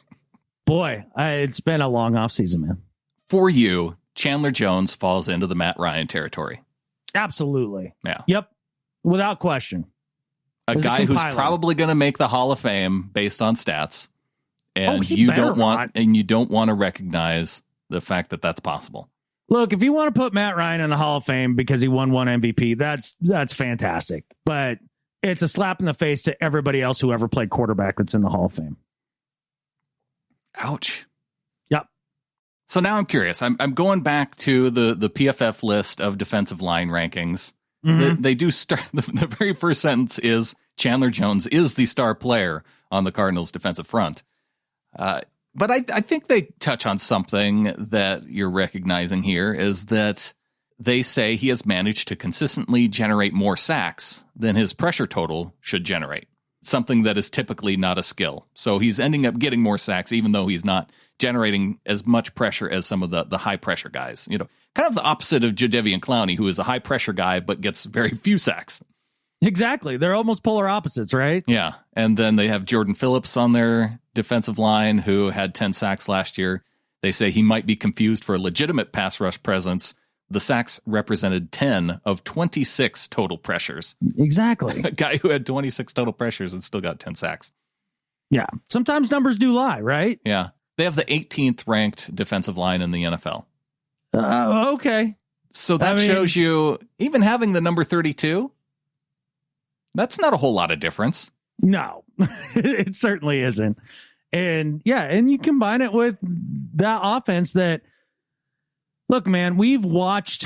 Boy, it's been a long offseason, man. For you, Chandler Jones falls into the Matt Ryan territory. Absolutely. Yeah. Yep. Without question. A guy who's probably going to make the Hall of Fame based on stats. And you don't want to recognize the fact that that's possible. Look, if you want to put Matt Ryan in the Hall of Fame because he won 1 MVP, that's fantastic. But it's a slap in the face to everybody else who ever played quarterback that's in the Hall of Fame. Ouch. Yep. So now I'm curious. I'm going back to the PFF list of defensive line rankings. Mm-hmm. They do start. The very first sentence is Chandler Jones is the star player on the Cardinals defensive front. But I think they touch on something that you're recognizing here is that they say he has managed to consistently generate more sacks than his pressure total should generate. Something that is typically not a skill. So he's ending up getting more sacks, even though he's not generating as much pressure as some of the high pressure guys. Kind of the opposite of Jadeveon Clowney, who is a high pressure guy, but gets very few sacks. Exactly. They're almost polar opposites, right? Yeah. And then they have Jordan Phillips on their defensive line, who had 10 sacks last year. They say he might be confused for a legitimate pass rush presence. The sacks represented 10 of 26 total pressures. Exactly. A guy who had 26 total pressures and still got 10 sacks. Yeah. Sometimes numbers do lie, right? Yeah. They have the 18th ranked defensive line in the NFL. Okay. So that shows you, even having the number 32, that's not a whole lot of difference. No, it certainly isn't. And yeah, and you combine it with that offense that, look, man, we've watched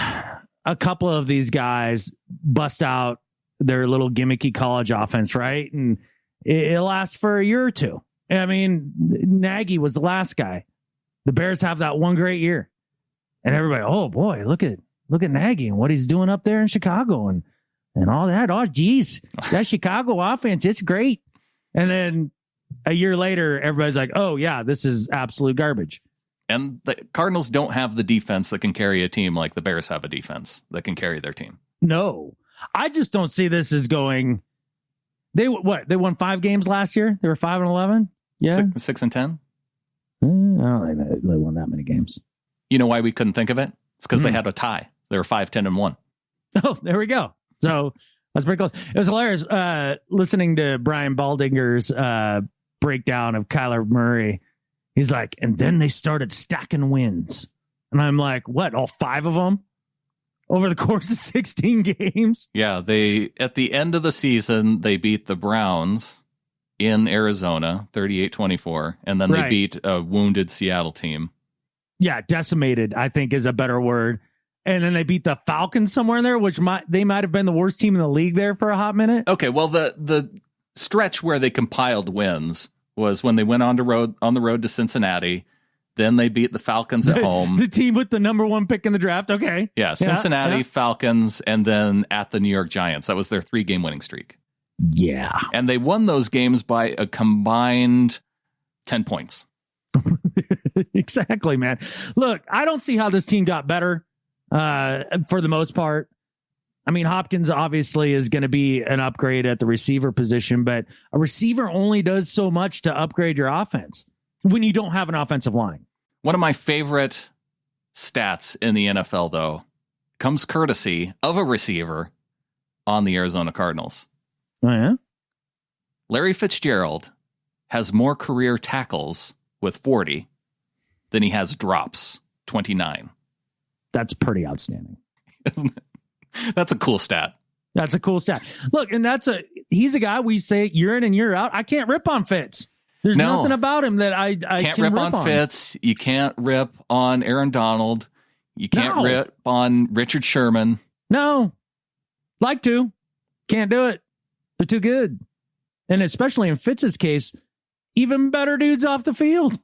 a couple of these guys bust out their little gimmicky college offense, right? And it lasts for a year or two. I mean, Nagy was the last guy. The Bears have that one great year. And everybody, oh boy, look at Nagy and what he's doing up there in Chicago and all that. Oh, geez, that Chicago offense, it's great. And then a year later, everybody's like, oh yeah, this is absolute garbage. And the Cardinals don't have the defense that can carry a team like the Bears have a defense that can carry their team. No, I just don't see this as going. They won 5 games last year. They were 5-11. Yeah, 6-10. I don't think they won that many games. You know why we couldn't think of it? It's because they had a tie. They were 5-10-1. Oh, there we go. So that's pretty close. It was hilarious listening to Brian Baldinger's breakdown of Kyler Murray. He's like, and then they started stacking wins. And I'm like, what, all 5 of them? over the course of 16 games. Yeah, at the end of the season, they beat the Browns in Arizona, 38-24, and then they beat a wounded Seattle team. Yeah, decimated, I think, is a better word. And then they beat the Falcons somewhere in there, which they might have been the worst team in the league there for a hot minute. Okay, well, the stretch where they compiled wins was when they went on the road to Cincinnati. Then they beat the Falcons at home. The team with the number 1 pick in the draft. Okay. Yeah, Cincinnati, Falcons, and then at the New York Giants. That was their 3-game winning streak. Yeah. And they won those games by a combined 10 points. Exactly, man. Look, I don't see how this team got better for the most part. I mean, Hopkins obviously is going to be an upgrade at the receiver position, but a receiver only does so much to upgrade your offense when you don't have an offensive line. One of my favorite stats in the NFL, though, comes courtesy of a receiver on the Arizona Cardinals. Oh, yeah? Larry Fitzgerald has more career tackles with 40 than he has drops, 29. That's pretty outstanding. That's a cool stat. That's a cool stat. Look, and he's a guy we say year in and year out. I can't rip on Fitz. There's nothing about him that I can't can rip on Fitz. You can't rip on Aaron Donald. You can't rip on Richard Sherman. No. Like to. Can't do it. They're too good. And especially in Fitz's case, even better dudes off the field.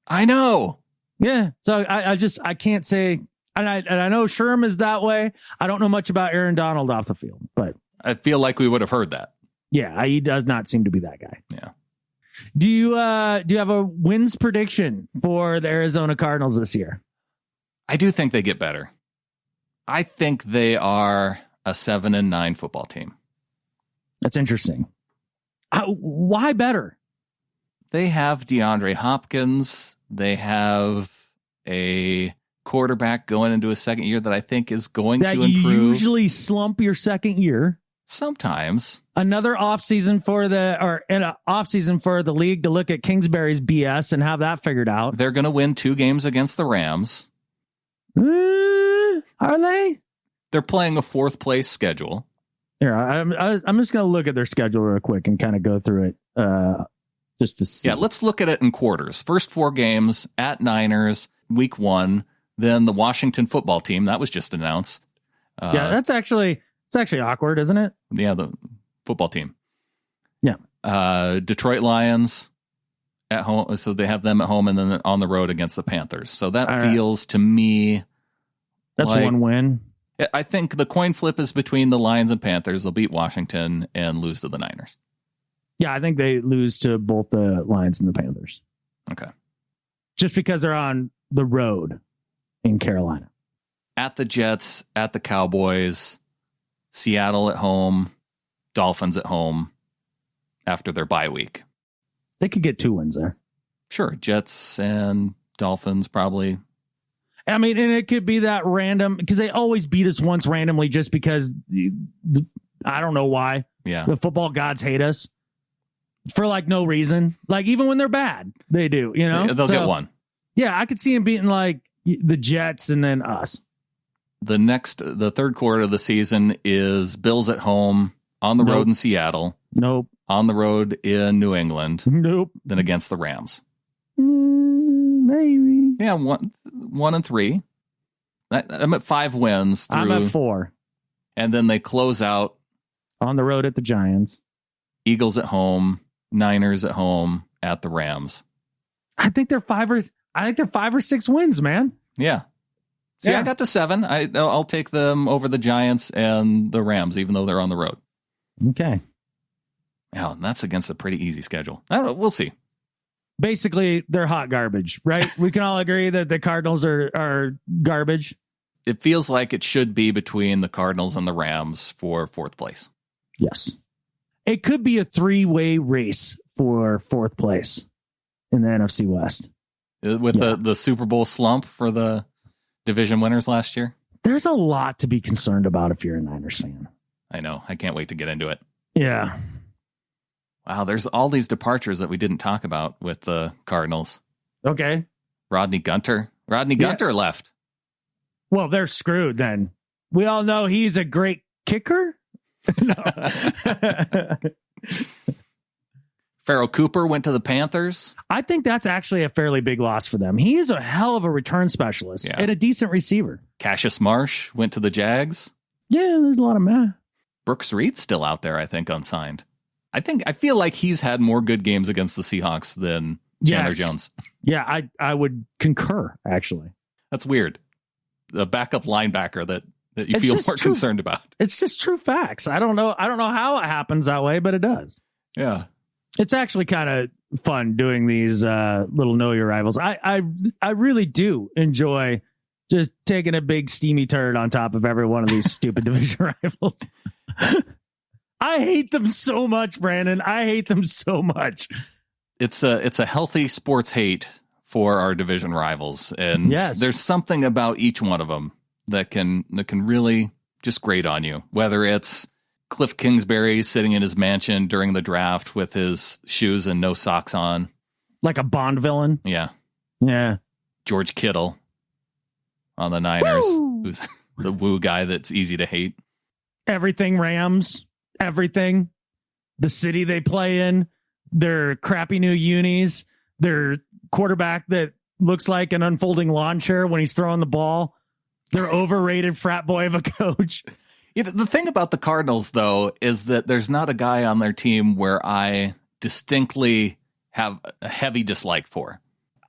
I know. Yeah. So I can't say, and I know Sherm is that way. I don't know much about Aaron Donald off the field, but I feel like we would have heard that. Yeah, he does not seem to be that guy. Yeah. Do you have a wins prediction for the Arizona Cardinals this year? I do think they get better. I think they are a 7-9 football team. That's interesting. Why better? They have DeAndre Hopkins. They have a quarterback going into a second year that I think is going to improve. You usually slump your second year. Sometimes. Another offseason for the league to look at Kingsbury's BS and have that figured out. They're going to win 2 games against the Rams. Are they? They're playing a 4th place schedule. Here, I'm just going to look at their schedule real quick and kind of go through it just to see. Yeah, let's look at it in quarters. First 4 games at Niners, week 1. Then the Washington football team, that was just announced. It's actually awkward, isn't it? Yeah, the football team. Yeah. Detroit Lions at home. So they have them at home and then on the road against the Panthers. So that feels to me. That's like 1 win. I think the coin flip is between the Lions and Panthers. They'll beat Washington and lose to the Niners. Yeah, I think they lose to both the Lions and the Panthers. Okay. Just because they're on the road in Carolina. At the Jets, at the Cowboys, Seattle at home, Dolphins at home after their bye week. They could get 2 wins there. Sure. Jets and Dolphins probably. I mean, and it could be that random because they always beat us once randomly just because I don't know why. Yeah. The football gods hate us for like no reason. Like even when they're bad, they do, you know, they'll get 1. Yeah. I could see them beating like the Jets and then us. The third quarter of the season is Bills at home, on the road in Seattle. Nope. On the road in New England. Nope. Then against the Rams. Maybe. Yeah, 1 and 3. I'm at 5 wins. I'm at 4. And then they close out on the road at the Giants. Eagles at home, Niners at home, at the Rams. I think they're 5 or 6 wins, man. Yeah. See, I got to 7. I'll take them over the Giants and the Rams, even though they're on the road. Okay. Yeah, and that's against a pretty easy schedule. I don't know. We'll see. Basically, they're hot garbage, right? We can all agree that the Cardinals are garbage. It feels like it should be between the Cardinals and the Rams for 4th place. Yes. It could be a 3-way race for 4th place in the NFC West. With the Super Bowl slump for the division winners last year. There's a lot to be concerned about if you're a Niners fan. I know. I can't wait to get into it. Yeah. Wow, there's all these departures that we didn't talk about with the Cardinals. Okay. Rodney Gunter. Gunter left. Well, they're screwed then. We all know he's a great kicker. No. Pharoh Cooper went to the Panthers. I think that's actually a fairly big loss for them. He's a hell of a return specialist and a decent receiver. Cassius Marsh went to the Jags. Yeah, there's a lot of meh. Brooks Reed's still out there, I think, unsigned. I feel like he's had more good games against the Seahawks than Chandler Jones. Yeah, I would concur, actually. That's weird. The backup linebacker that you feel more concerned about. It's just true facts. I don't know how it happens that way, but it does. Yeah. It's actually kind of fun doing these little know your rivals. I really do enjoy just taking a big steamy turd on top of every one of these stupid division rivals. I hate them so much, Brandon. I hate them so much. It's a healthy sports hate for our division rivals, and there's something about each one of them that can really just grate on you. Whether it's Cliff Kingsbury sitting in his mansion during the draft with his shoes and no socks on. Like a Bond villain. Yeah. Yeah. George Kittle on the Niners, who's the woo guy that's easy to hate. Everything Rams, everything. The city they play in, their crappy new unis, their quarterback that looks like an unfolding lawn chair when he's throwing the ball, their overrated frat boy of a coach. The thing about the Cardinals, though, is that there's not a guy on their team where I distinctly have a heavy dislike for.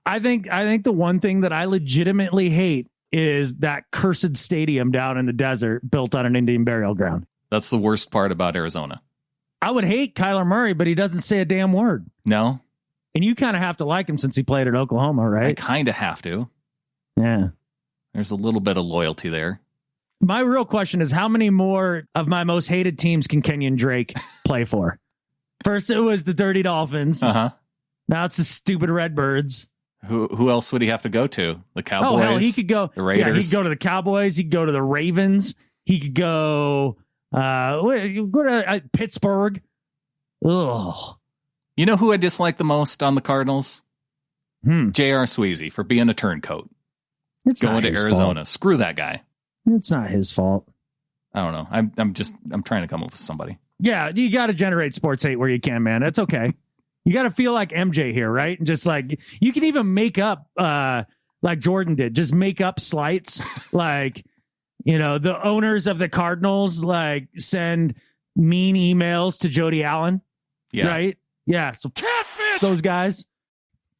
I think the one thing that I legitimately hate is that cursed stadium down in the desert built on an Indian burial ground. That's the worst part about Arizona. I would hate Kyler Murray, but he doesn't say a damn word. No. And you kind of have to like him since he played at Oklahoma, right? I kind of have to. Yeah. There's a little bit of loyalty there. My real question is, how many more of my most hated teams can Kenyon Drake play for? First, it was the Dirty Dolphins. Uh-huh. Now it's the stupid Redbirds. Who else would he have to go to? The Cowboys? Oh, hell, he could go. The Raiders? Yeah, he could go to the Cowboys. He could go to the Ravens. He could go to Pittsburgh. Ugh. You know who I dislike the most on the Cardinals? J.R. Sweezy for being a turncoat. It's going to Arizona. Fault. Screw that guy. It's not his fault. I don't know. I'm trying to come up with somebody. Yeah, you got to generate sports hate where you can, man. It's okay. You got to feel like MJ here, right? And just like you can even make up, like Jordan did, just make up slights. Like, the owners of the Cardinals like send mean emails to Jody Allen. Yeah. Right. Yeah. So catfish those guys.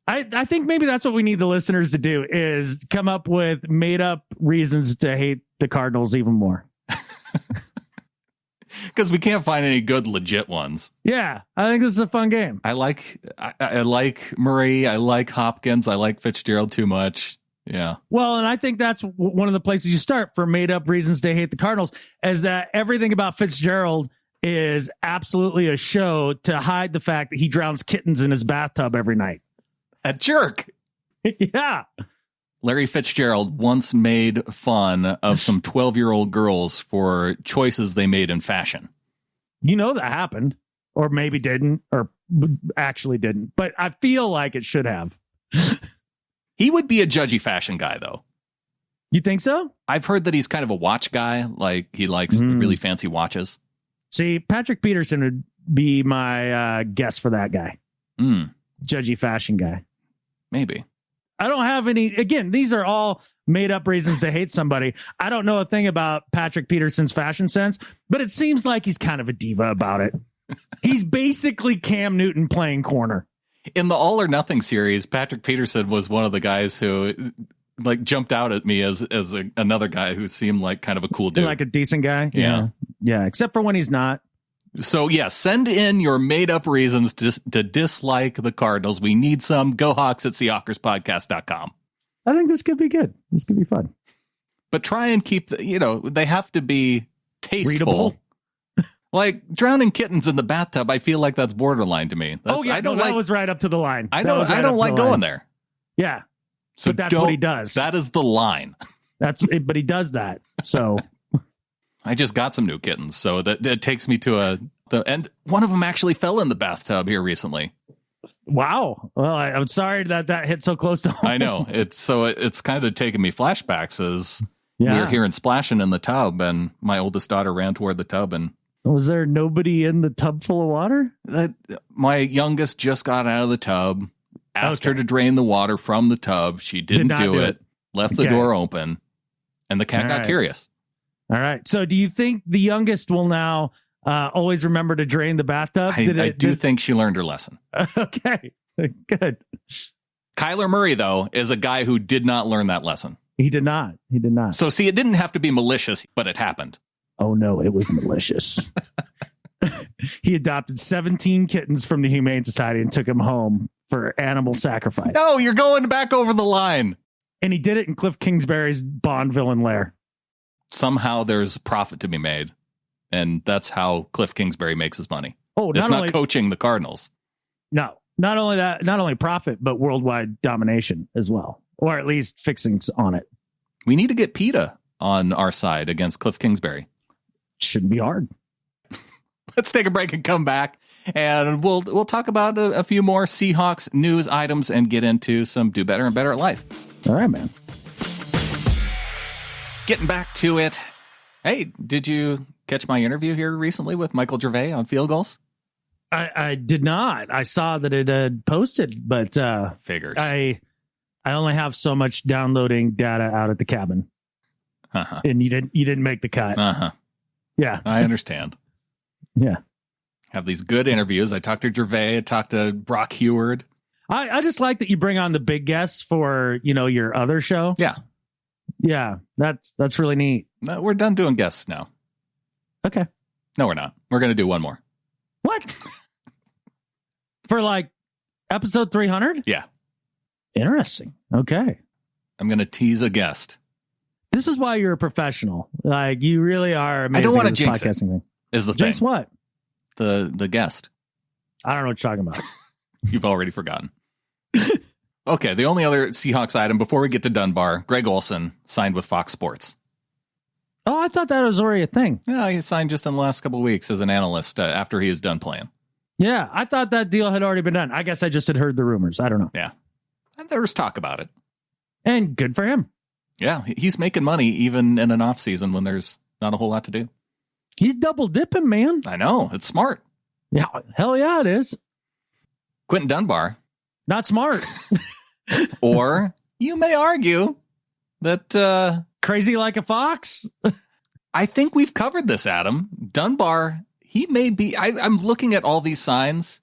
I think maybe that's what we need the listeners to do is come up with made up reasons to hate the Cardinals even more. Because we can't find any good legit ones. Yeah, I think this is a fun game. I like Murray. I like Hopkins. I like Fitzgerald too much. Yeah. Well, and I think that's one of the places you start for made up reasons to hate the Cardinals is that everything about Fitzgerald is absolutely a show to hide the fact that he drowns kittens in his bathtub every night. A jerk. Yeah. Larry Fitzgerald once made fun of some 12-year-old girls for choices they made in fashion. That happened, or maybe didn't, or actually didn't, but I feel like it should have. He would be a judgy fashion guy, though. You think so? I've heard that he's kind of a watch guy. Like, he likes really fancy watches. See, Patrick Peterson would be my guess for that guy. Judgy fashion guy. Maybe. I don't have any. Again, these are all made up reasons to hate somebody. I don't know a thing about Patrick Peterson's fashion sense, but it seems like he's kind of a diva about it. He's basically Cam Newton playing corner. In the All or Nothing series, Patrick Peterson was one of the guys who like jumped out at me as another guy who seemed like kind of a cool dude. Like a decent guy. Yeah. Yeah. Except for when he's not. So, yeah, send in your made-up reasons to dislike the Cardinals. We need some. Go Hawks at SeahawkersPodcast.com. I think this could be good. This could be fun. But try and keep, they have to be tasteful. Readable. Like, drowning kittens in the bathtub, I feel like that's borderline to me. That was right up to the line. I don't like going there. Yeah. So but that's what he does. That is the line. But he does that. So... I just got some new kittens, so that takes me to and one of them actually fell in the bathtub here recently. Wow. Well, I'm sorry that hit so close to home. I know. It's kind of taking me flashbacks as Yeah. We were hearing splashing in the tub, and my oldest daughter ran toward the tub. And was there nobody in the tub full of water? My youngest just got out of the tub, asked her to drain the water from the tub. She didn't do it. Left the door open, and the cat got curious. All right. So do you think the youngest will now always remember to drain the bathtub? I do think she learned her lesson. Okay, good. Kyler Murray, though, is a guy who did not learn that lesson. He did not. So, see, it didn't have to be malicious, but it happened. Oh, no, it was malicious. He adopted 17 kittens from the Humane Society and took them home for animal sacrifice. No, you're going back over the line. And he did it in Cliff Kingsbury's Bond villain lair. Somehow there's profit to be made. And that's how Cliff Kingsbury makes his money. Oh, it's not coaching the Cardinals. No, not only that, not only profit, but worldwide domination as well. Or at least fixings on it. We need to get PETA on our side against Cliff Kingsbury. Shouldn't be hard. Let's take a break and come back, and we'll talk about a few more Seahawks news items and get into some do better and better at life. All right, man. Getting back to it. Hey, did you catch my interview here recently with Michael Gervais on field goals? I did not. I saw that it had posted, but figures. I only have so much downloading data out at the cabin. Uh-huh. And you didn't make the cut. Uh-huh. Yeah. I understand. Yeah. Have these good interviews. I talked to Gervais, I talked to Brock Heward. I just like that you bring on the big guests for, your other show. Yeah. Yeah. That's really neat. No, we're done doing guests now. Okay. No, we're not. We're going to do one more. What? For episode 300? Yeah. Interesting. Okay. I'm going to tease a guest. This is why you're a professional. You really are amazing. I don't want to jinx it. Thing. Is the jinx thing. What? The guest. I don't know what you're talking about. You've already forgotten. Okay, the only other Seahawks item before we get to Dunbar, Greg Olsen signed with Fox Sports. Oh, I thought that was already a thing. Yeah, he signed just in the last couple of weeks as an analyst after he was done playing. Yeah, I thought that deal had already been done. I guess I just had heard the rumors. I don't know. Yeah, and there was talk about it. And good for him. Yeah, he's making money even in an off season when there's not a whole lot to do. He's double dipping, man. I know. It's smart. Yeah, hell yeah, it is. Quentin Dunbar. Not smart. Or you may argue that... crazy like a fox? I think we've covered this, Adam. Dunbar, he may be... I'm looking at all these signs,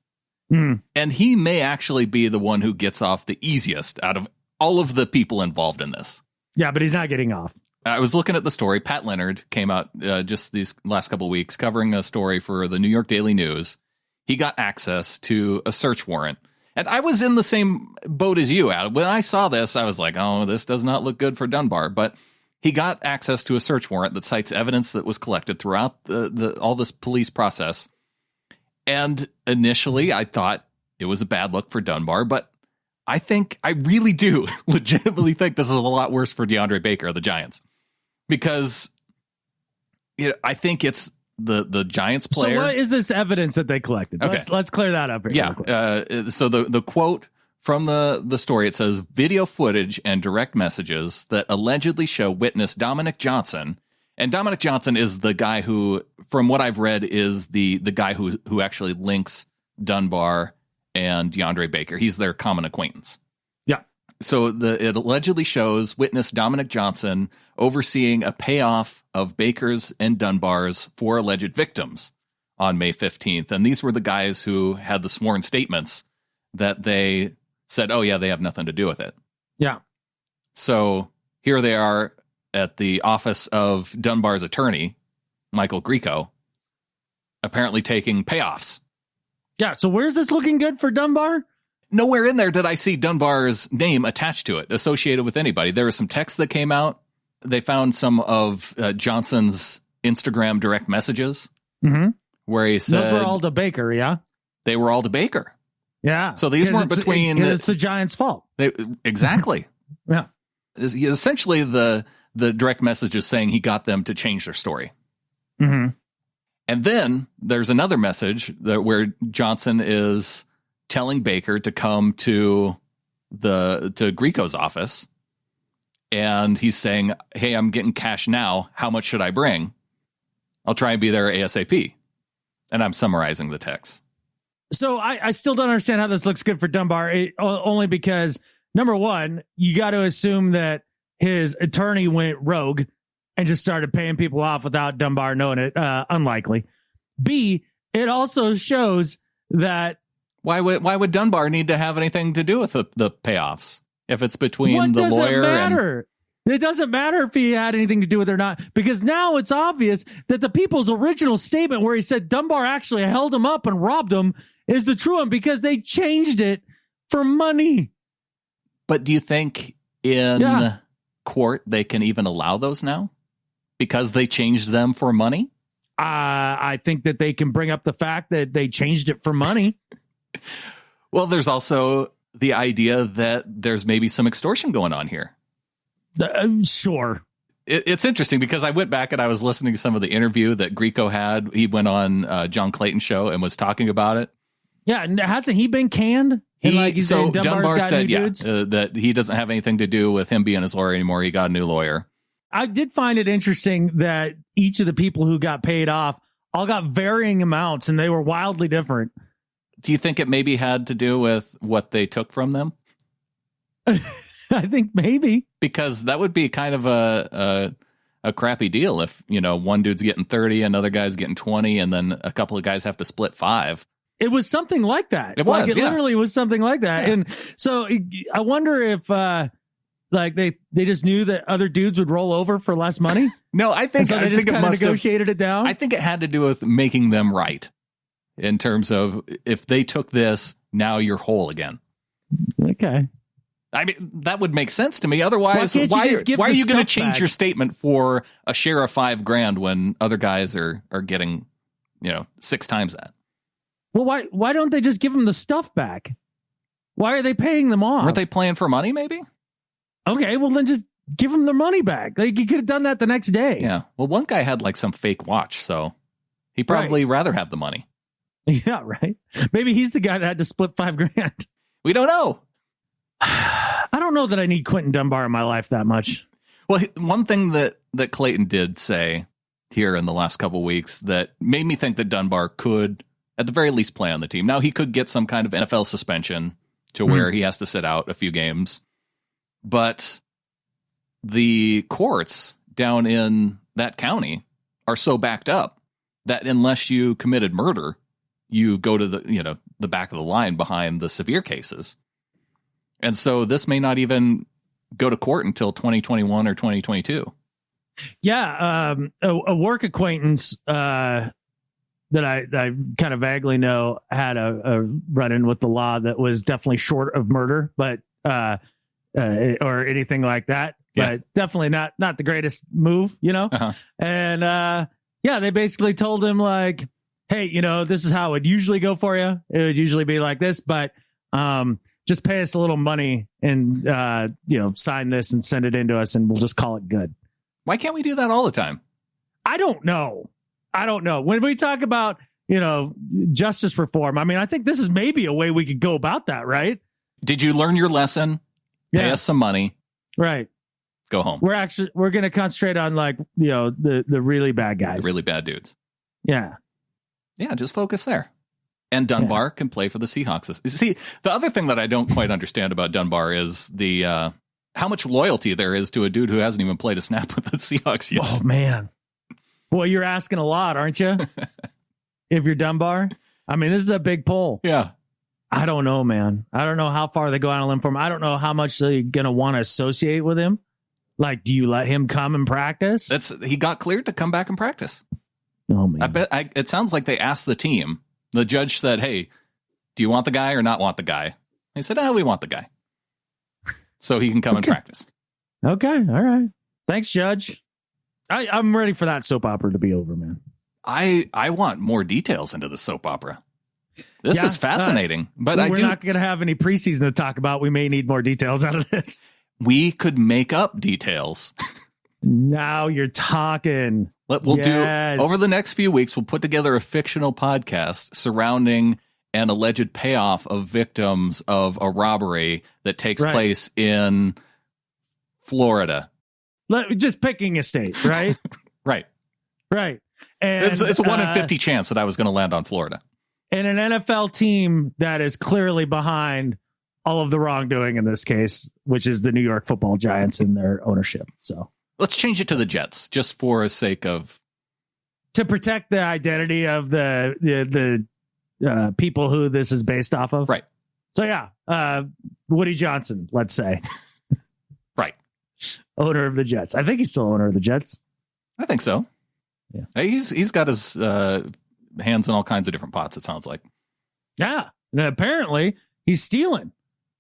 and he may actually be the one who gets off the easiest out of all of the people involved in this. Yeah, but he's not getting off. I was looking at the story. Pat Leonard came out just these last couple of weeks covering a story for the New York Daily News. He got access to a search warrant. And I was in the same boat as you, Adam. When I saw this, I was like, oh, this does not look good for Dunbar. But he got access to a search warrant that cites evidence that was collected throughout all this police process. And initially, I thought it was a bad look for Dunbar, but I really do legitimately think this is a lot worse for DeAndre Baker of the Giants, because I think it's the Giants player. So what is this evidence that they collected? Okay. Let's clear that up here. Yeah. So the quote from the story, it says video footage and direct messages that allegedly show witness Dominic Johnson. And Dominic Johnson is the guy who, from what I've read, is the guy who actually links Dunbar and DeAndre Baker. He's their common acquaintance. Yeah. So it allegedly shows witness Dominic Johnson overseeing a payoff of Baker's and Dunbar's 4 alleged victims on May 15th. And these were the guys who had the sworn statements that they said, oh, yeah, they have nothing to do with it. Yeah. So here they are at the office of Dunbar's attorney, Michael Grieco, apparently taking payoffs. Yeah, so where's this looking good for Dunbar? Nowhere in there did I see Dunbar's name attached to it, associated with anybody. There was some text that came out. They found some of Johnson's Instagram direct messages where he said... Those were all to Baker, yeah? They were all to Baker. Yeah. So these weren't between... It's the Giants' fault. Exactly. Yeah. Essentially, the direct message is saying he got them to change their story. Mm-hmm. And then there's another message where Johnson is telling Baker to come to Grieco's office and he's saying, hey, I'm getting cash now. How much should I bring? I'll try and be there ASAP. And I'm summarizing the text. So I still don't understand how this looks good for Dunbar, only because, number one, you got to assume that his attorney went rogue and just started paying people off without Dunbar knowing it. Unlikely. B, it also shows that... Why would Dunbar need to have anything to do with the payoffs if it's between the lawyer matter? It doesn't matter if he had anything to do with it or not, because now it's obvious that the people's original statement where he said Dunbar actually held him up and robbed him is the true one, because they changed it for money. But do you think in court they can even allow those now because they changed them for money? I think that they can bring up the fact that they changed it for money. Well, there's also the idea that there's maybe some extortion going on here. Sure. It's interesting because I went back and I was listening to some of the interview that Grieco had. He went on John Clayton's show and was talking about it. Yeah. Hasn't he been canned? So Dunbar said, that he doesn't have anything to do with him being his lawyer anymore. He got a new lawyer. I did find it interesting that each of the people who got paid off all got varying amounts and they were wildly different. Do you think it maybe had to do with what they took from them? I think maybe, because that would be kind of a crappy deal if, one dude's getting 30, another guy's getting 20, and then a couple of guys have to split 5. It was something like that. It was, literally was something like that. Yeah. And so I wonder if they just knew that other dudes would roll over for less money. No, I think they just kind of negotiated it down. I think it had to do with making them right in terms of if they took this, now you're whole again. Okay. I mean, that would make sense to me. Otherwise, why are you going to change your statement for a share of $5,000 when other guys are getting, 6 times that? Well, why don't they just give them the stuff back? Why are they paying them off? Weren't they playing for money, maybe? Okay, well, then just give them their money back. Like, you could have done that the next day. Yeah. Well, one guy had some fake watch, so he probably rather have the money. Yeah, right. Maybe he's the guy that had to split $5,000. We don't know. I don't know that I need Quentin Dunbar in my life that much. Well, one thing that Clayton did say here in the last couple of weeks that made me think that Dunbar could, at the very least, play on the team. Now, he could get some kind of NFL suspension to where he has to sit out a few games. But the courts down in that county are so backed up that unless you committed murder, you go to the back of the line behind the severe cases. And so this may not even go to court until 2021 or 2022. Yeah. A work acquaintance that I kind of vaguely know had a run-in with the law that was definitely short of murder, but or anything like that. Yeah. But definitely not the greatest move, Uh-huh. And they basically told him like, hey, this is how it would usually go for you. It would usually be like this, but just pay us a little money and, sign this and send it in to us and we'll just call it good. Why can't we do that all the time? I don't know. When we talk about, justice reform, I mean, I think this is maybe a way we could go about that, right? Did you learn your lesson? Pay us some money. Right. Go home. We're going to concentrate on the really bad guys. The really bad dudes. Yeah. Yeah, just focus there. And Dunbar can play for the Seahawks. See, the other thing that I don't quite understand about Dunbar is the how much loyalty there is to a dude who hasn't even played a snap with the Seahawks yet. Oh, man. Boy, you're asking a lot, aren't you? If you're Dunbar. I mean, this is a big poll. Yeah. I don't know, man. I don't know how far they go out on a limb for him. I don't know how much they're going to want to associate with him. Like, do you let him come and practice? He got cleared to come back and practice. Oh, man. It sounds like they asked the team. The judge said, hey, do you want the guy or not want the guy? They said, we want the guy. So he can come and practice. Okay. All right. Thanks, Judge. I'm ready for that soap opera to be over, man. I want more details into the soap opera. This is fascinating. But we're not going to have any preseason to talk about. We may need more details out of this. We could make up details. Now you're talking. We'll do over the next few weeks. We'll put together a fictional podcast surrounding an alleged payoff of victims of a robbery that takes place in Florida. Just picking a state, right? Right. Right. And it's a 1 in 50 chance that I was going to land on Florida. And an NFL team that is clearly behind all of the wrongdoing in this case, which is the New York Football Giants and their ownership. So let's change it to the Jets, just for the sake of, to protect the identity of the people who this is based off of. Right. So yeah, Woody Johnson, let's say, right, owner of the Jets. I think he's still owner of the Jets. I think so. Yeah, hey, he's got his hands in all kinds of different pots. It sounds like. Yeah, and apparently he's stealing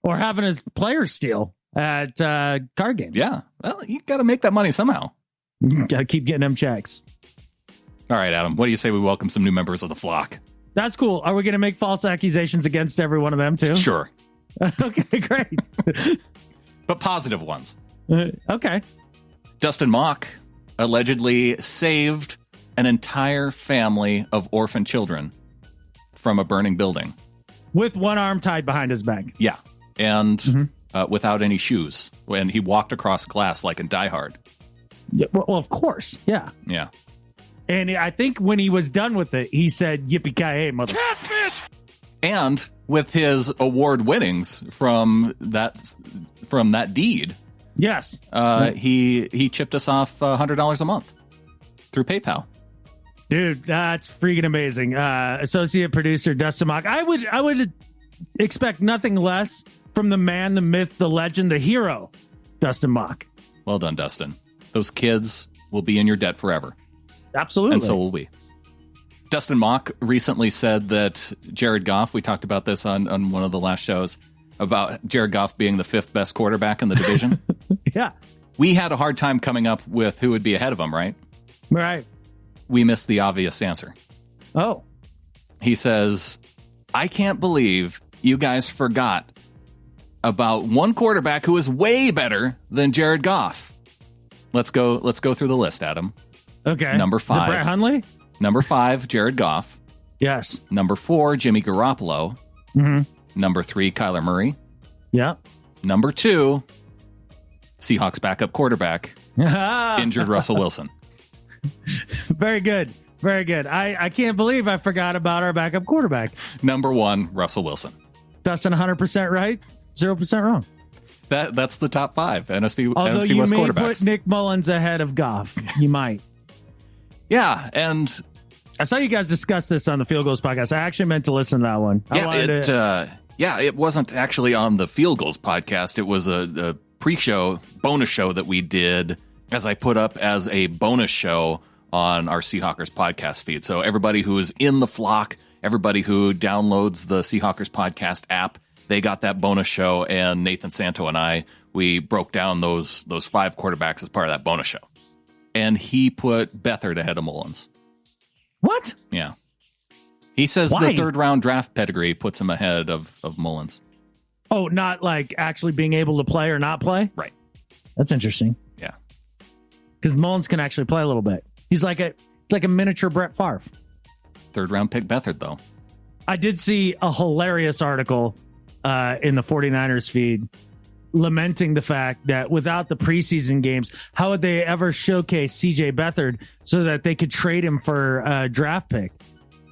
or having his players steal at card games. Yeah, well, you got to make that money somehow. Got to keep getting them checks. All right, Adam, what do you say we welcome some new members of the flock? That's cool. Are we going to make false accusations against every one of them too? Sure. Okay, great. But positive ones. Okay. Dustin Mock allegedly saved an entire family of orphan children from a burning building. With one arm tied behind his back. Yeah. And without any shoes. When he walked across glass like in Die Hard. Yeah, well, of course. Yeah. Yeah. And I think when he was done with it, he said, "Yippee-ki-yay, mother." Catfish! And with his award winnings from that deed. Yes. He chipped us off $100 a month through PayPal. Dude, that's freaking amazing. Associate producer Dustin Mock. I would expect nothing less from the man, the myth, the legend, the hero, Dustin Mock. Well done, Dustin. Those kids will be in your debt forever. Absolutely. And so will we. Dustin Mock recently said that Jared Goff, we talked about this on one of the last shows, about Jared Goff being the 5th best quarterback in the division. Yeah. We had a hard time coming up with who would be ahead of him, right? Right. We missed the obvious answer. Oh. He says, I can't believe you guys forgot about one quarterback who is way better than Jared Goff. Let's go through the list, Adam. Okay. Number 5. Is it Brett Hundley? Number 5, Jared Goff. Yes. Number 4, Jimmy Garoppolo. Mm-hmm. Number 3, Kyler Murray. Yeah. Number 2, Seahawks backup quarterback, injured Russell Wilson. Very good. Very good. I can't believe I forgot about our backup quarterback. Number 1, Russell Wilson. Dustin 100% right, 0% wrong. That's the top 5 NFC Although NFC you West may quarterbacks. put Nick Mullins ahead of Goff. You might. Yeah, and I saw you guys discuss this on the Field Goals podcast. I actually meant to listen to that one. It wasn't actually on the Field Goals podcast. It was a pre-show bonus show that we did as I put up as a bonus show on our Seahawkers podcast feed. So everybody who is in the flock, everybody who downloads the Seahawkers podcast app, they got that bonus show, and Nathan Santo and we broke down those 5 quarterbacks as part of that bonus show. And he put Beathard ahead of Mullins. What? Yeah. He says Why? the 3rd round draft pedigree puts him ahead of Mullins. Oh, not like actually being able to play or not play? Right. That's interesting. Yeah. Because Mullins can actually play a little bit. He's like a miniature Brett Favre. 3rd round pick Beathard, though. I did see a hilarious article in the 49ers feed lamenting the fact that without the preseason games, how would they ever showcase CJ Beathard so that they could trade him for a draft pick?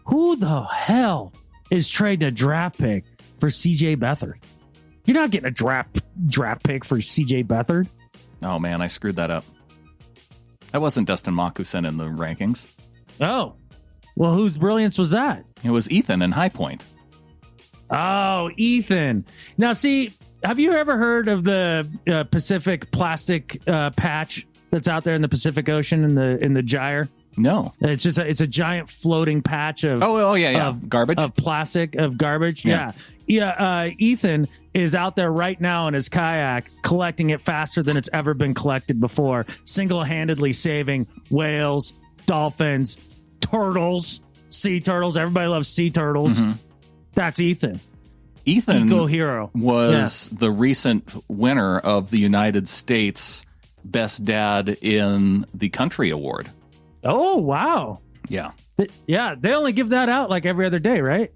Who the hell is trading a draft pick for CJ Beathard? You're not getting a draft pick for CJ Beathard. Oh, man, I screwed that up. That wasn't Dustin Mock who sent in the rankings. Oh, well, whose brilliance was that? It was Ethan in High Point. Oh, Ethan. Now, see, have you ever heard of the Pacific plastic patch that's out there in the Pacific Ocean in the gyre? No. It's just it's a giant floating patch of garbage of plastic of garbage. Yeah. Ethan is out there right now in his kayak collecting it faster than it's ever been collected before, single-handedly saving whales, dolphins, turtles, sea turtles. Everybody loves sea turtles. Mm-hmm. That's Ethan. Ethan Eco-hero. Was the recent winner of the United States Best Dad in the Country Award. Oh, wow. Yeah. Yeah, they only give that out like every other day, right?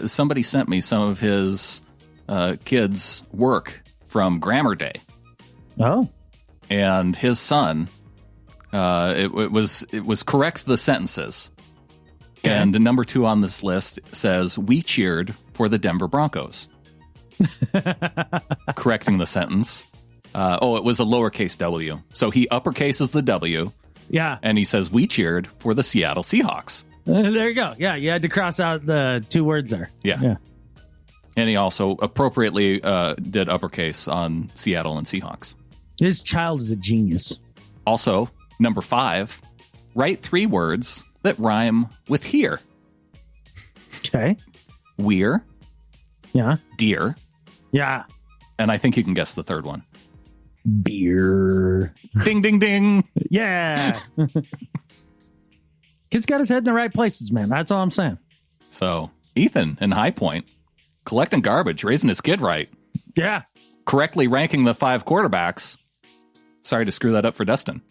Somebody sent me some of his kids' work from Grammar Day. Oh. and his son, it was correct the sentences. Okay. And the number 2 on this list says, "We cheered for the Denver Broncos." Correcting the sentence. It was a lowercase w. So he uppercases the W. Yeah. And he says, "We cheered for the Seattle Seahawks." There you go. Yeah, you had to cross out the 2 words there. Yeah. And he also appropriately did uppercase on Seattle and Seahawks. His child is a genius. Also, number 5, write 3 words that rhyme with here. Okay. We're. Yeah. Deer. Yeah. And I think you can guess the third one. Beer. Ding, ding, ding. Yeah. Kid's got his head in the right places, man. That's all I'm saying. So, Ethan in High Point, collecting garbage, raising his kid right. Yeah. Correctly ranking the 5 quarterbacks. Sorry to screw that up for Dustin.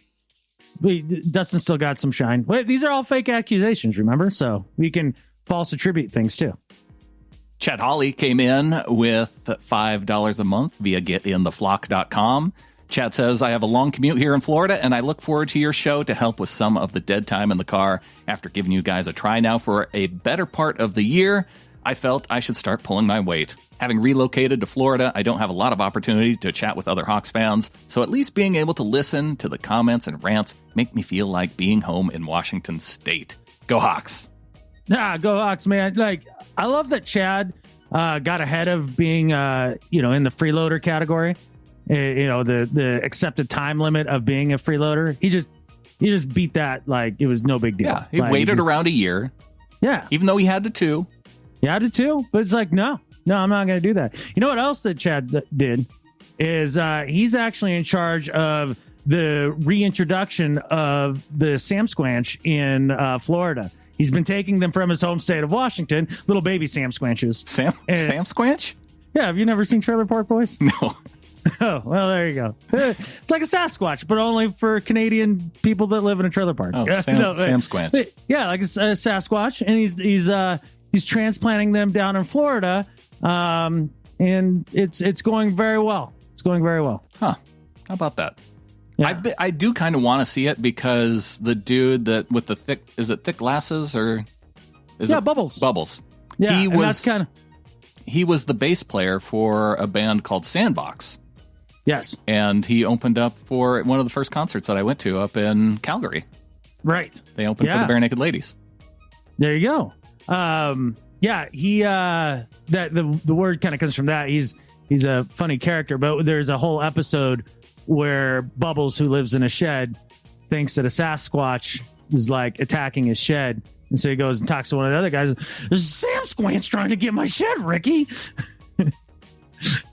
Dustin still got some shine. Wait, these are all fake accusations, remember? So we can false attribute things too. Chad Hawley came in with $5 a month via getintheflock.com. Chad says, "I have a long commute here in Florida, and I look forward to your show to help with some of the dead time in the car. After giving you guys a try now for a better part of the year, I felt I should start pulling my weight. Having relocated to Florida, I don't have a lot of opportunity to chat with other Hawks fans, so at least being able to listen to the comments and rants make me feel like being home in Washington State. Go Hawks." Go Hawks, man. Like, I love that Chad got ahead of being, in the freeloader category. The accepted time limit of being a freeloader. He just beat that like it was no big deal. Yeah, he like, waited around a year. Yeah. Even though he had to 2. He had to 2, but it's like, no, I'm not going to do that. You know what else that Chad did is he's actually in charge of the reintroduction of the Sam Squanch in Florida. He's been taking them from his home state of Washington, little baby Sam Squanches. Sam Squanch? Yeah, have you never seen Trailer Park Boys? No. Oh, well, there you go. It's like a Sasquatch, but only for Canadian people that live in a trailer park. Oh, Sam Squanch. Yeah, like a Sasquatch, and he's transplanting them down in Florida, and it's going very well. It's going very well. Huh? How about that? Yeah. I do kind of want to see it because the dude that with the thick glasses or is it Bubbles. Bubbles. Yeah, He was the bass player for a band called Sandbox. Yes. And he opened up for one of the first concerts that I went to up in Calgary. Right. They opened for the Bare Naked Ladies. There you go. He the word kind of comes from that. He's a funny character, but there's a whole episode where Bubbles, who lives in a shed, thinks that a Sasquatch is like attacking his shed. And so he goes and talks to one of the other guys. "There's Sam Squanch trying to get my shed, Ricky."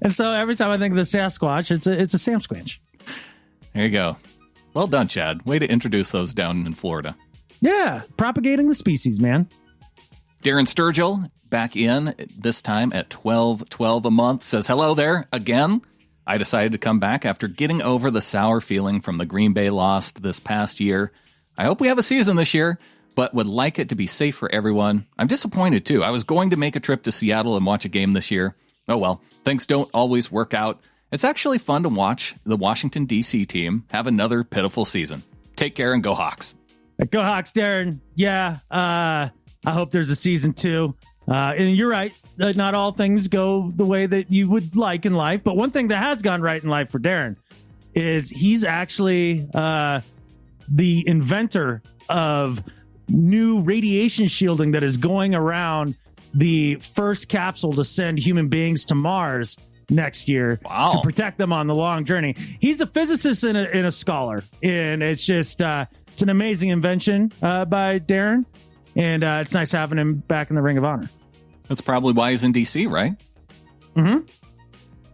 And so every time I think of the Sasquatch, it's a Sam Squanch. There you go. Well done, Chad. Way to introduce those down in Florida. Yeah, propagating the species, man. Darren Sturgill back in, this time at $12.12 a month, says, "Hello there again. I decided to come back after getting over the sour feeling from the Green Bay loss this past year. I hope we have a season this year, but would like it to be safe for everyone. I'm disappointed, too. I was going to make a trip to Seattle and watch a game this year. Oh, well, things don't always work out. It's actually fun to watch the Washington, D.C. team have another pitiful season. Take care and go Hawks." Go Hawks, Darren. Yeah, I hope there's a season 2. And you're right. Not all things go the way that you would like in life. But one thing that has gone right in life for Darren is he's actually the inventor of new radiation shielding that is going around the first capsule to send human beings to Mars next year. Wow. To protect them on the long journey. He's a physicist and a scholar. And it's just it's an amazing invention by Darren. And it's nice having him back in the Ring of Honor. That's probably why he's in D.C., right? Mm-hmm.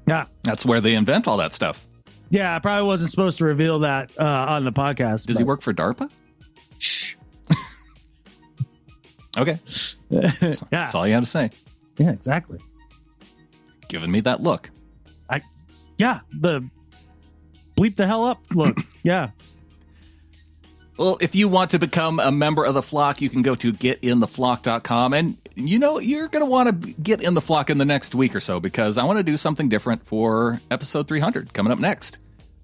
Yeah. That's where they invent all that stuff. Yeah, I probably wasn't supposed to reveal that on the podcast. Does he work for DARPA? Shh. Okay. That's all you had to say. Yeah, exactly. Giving me that look. The bleep the hell up look. Yeah. Well, if you want to become a member of the flock, you can go to getintheflock.com. And, you're going to want to get in the flock in the next week or so because I want to do something different for episode 300 coming up next.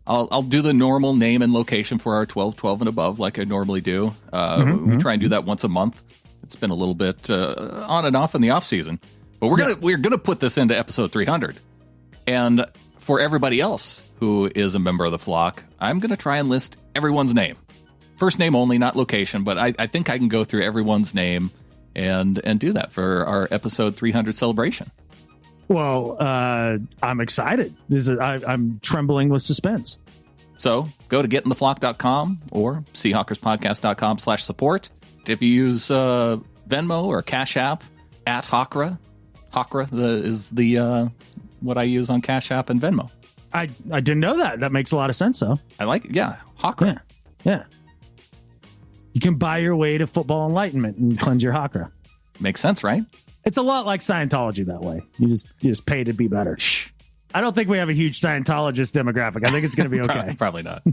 I'll do the normal name and location for our 12 and above, like I normally do. We try and do that once a month. It's been a little bit on and off in the off season, but we're gonna put this into episode 300. And for everybody else who is a member of the flock, I'm gonna try and list everyone's name, first name only, not location. But I think I can go through everyone's name and do that for our episode 300 celebration. Well, I'm excited. I'm trembling with suspense. So go to getintheflock.com or seahawkerspodcast.com/support. If you use Venmo or Cash App at Hawkra is the what I use on Cash App and Venmo. I didn't know that. That makes a lot of sense, though. I like it. Yeah, Hawkra. Yeah. You can buy your way to football enlightenment and cleanse your Hawkra. Makes sense, right? It's a lot like Scientology that way. You just pay to be better. Shh. I don't think we have a huge Scientologist demographic. I think it's going to be okay. Probably not.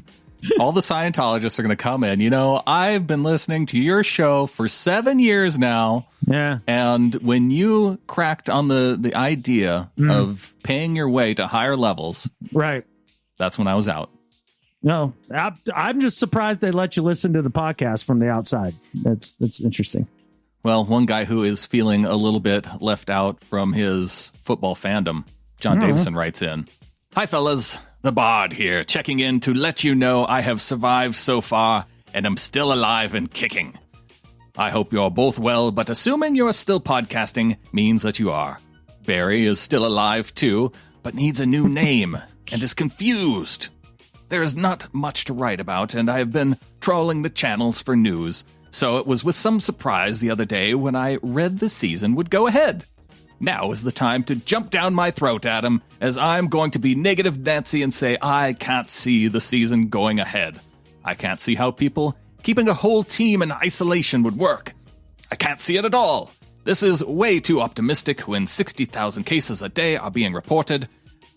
All the Scientologists are going to come in. You know, I've been listening to your show for 7 years now. Yeah. And when you cracked on the idea of paying your way to higher levels, right, that's when I was out. No, I'm just surprised they let you listen to the podcast from the outside. That's interesting. Well, one guy who is feeling a little bit left out from his football fandom, John Davison, writes in, "Hi, fellas. The Bard here, checking in to let you know I have survived so far and am still alive and kicking. I hope you're both well, but assuming you're still podcasting means that you are. Barry is still alive too, but needs a new name and is confused. There is not much to write about, and I have been trawling the channels for news. So it was with some surprise the other day when I read the season would go ahead. Now is the time to jump down my throat at him, as I'm going to be negative Nancy and say I can't see the season going ahead. I can't see how people keeping a whole team in isolation would work. I can't see it at all. This is way too optimistic when 60,000 cases a day are being reported.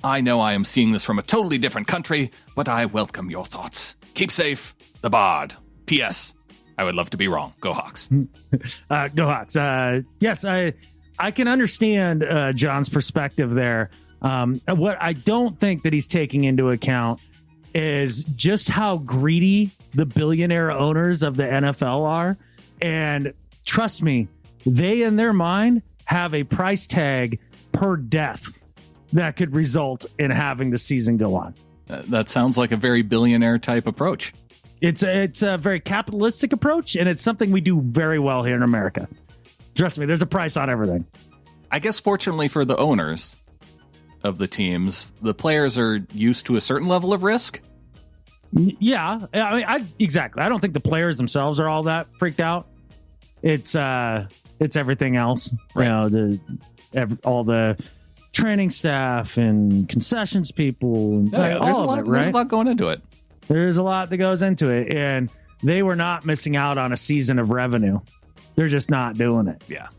I know I am seeing this from a totally different country, but I welcome your thoughts. Keep safe, the Bard. P.S. I would love to be wrong. Go Hawks." Go Hawks. Yes, I can understand John's perspective there. What I don't think that he's taking into account is just how greedy the billionaire owners of the NFL are. And trust me, they in their mind have a price tag per death that could result in having the season go on. That sounds like a very billionaire type approach. It's a very capitalistic approach, and it's something we do very well here in America. Trust me, there's a price on everything. I guess fortunately for the owners of the teams, the players are used to a certain level of risk. Yeah, I mean, exactly. I don't think the players themselves are all that freaked out. It's everything else. Right. You know, all the training staff and concessions people. And there's a lot going into it. There's a lot that goes into it, and they were not missing out on a season of revenue. They're just not doing it. Yeah.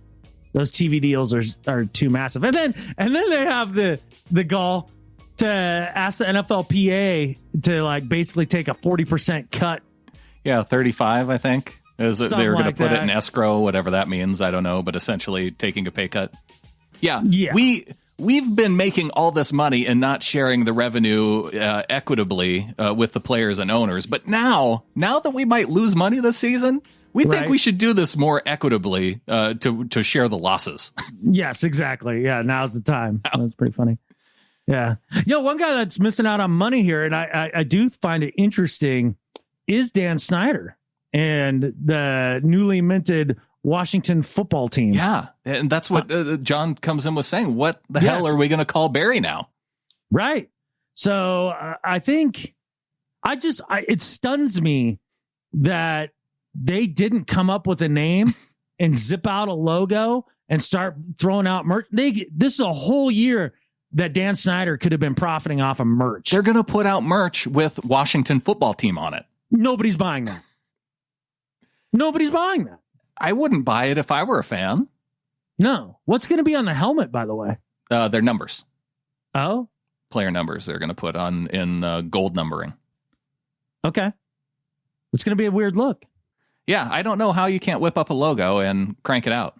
Those TV deals are too massive. And then they have the gall to ask the NFLPA to like basically take a 40% cut. Yeah, 35, I think. They were going to put it in escrow, whatever that means. I don't know, but essentially taking a pay cut. Yeah. We've been making all this money and not sharing the revenue equitably with the players and owners. But now that we might lose money this season, we think we should do this more equitably to share the losses. Yes, exactly. Yeah, now's the time. That's pretty funny. Yeah. One guy that's missing out on money here, and I do find it interesting, is Dan Snyder and the newly minted Washington football team. Yeah, and that's what John comes in with saying. What the hell are we going to call Barry now? Right. So I think it stuns me that they didn't come up with a name and zip out a logo and start throwing out merch. This is a whole year that Dan Snyder could have been profiting off of merch. They're going to put out merch with Washington football team on it. Nobody's buying that. I wouldn't buy it if I were a fan. No. What's going to be on the helmet, by the way? Their numbers. Oh? Player numbers they're going to put on in gold numbering. Okay. It's going to be a weird look. Yeah, I don't know how you can't whip up a logo and crank it out.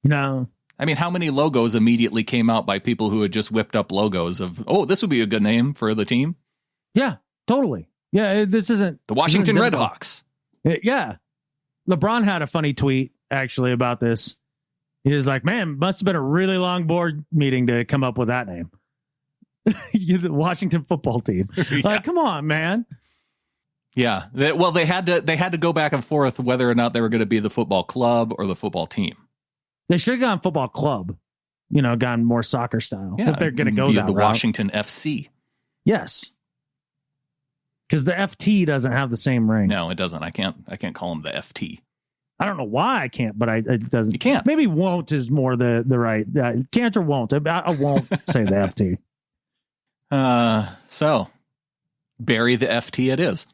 No. I mean, how many logos immediately came out by people who had just whipped up logos of, this would be a good name for the team? Yeah, totally. Yeah, this isn't the Washington Redhawks. Yeah. LeBron had a funny tweet actually about this. He was like, man, must have been a really long board meeting to come up with that name. The Washington football team. Yeah. Like, come on, man. Yeah. They had to go back and forth whether or not they were going to be the football club or the football team. They should have gone football club, gone more soccer style. Yeah, if they're going to go that the route. Washington FC. Yes. Because the FT doesn't have the same ring. No, it doesn't. I can't call them the FT. I don't know why I can't, but it doesn't. You can't. Maybe won't is more the right. Can't or won't. I won't say the FT. So bury the FT it is.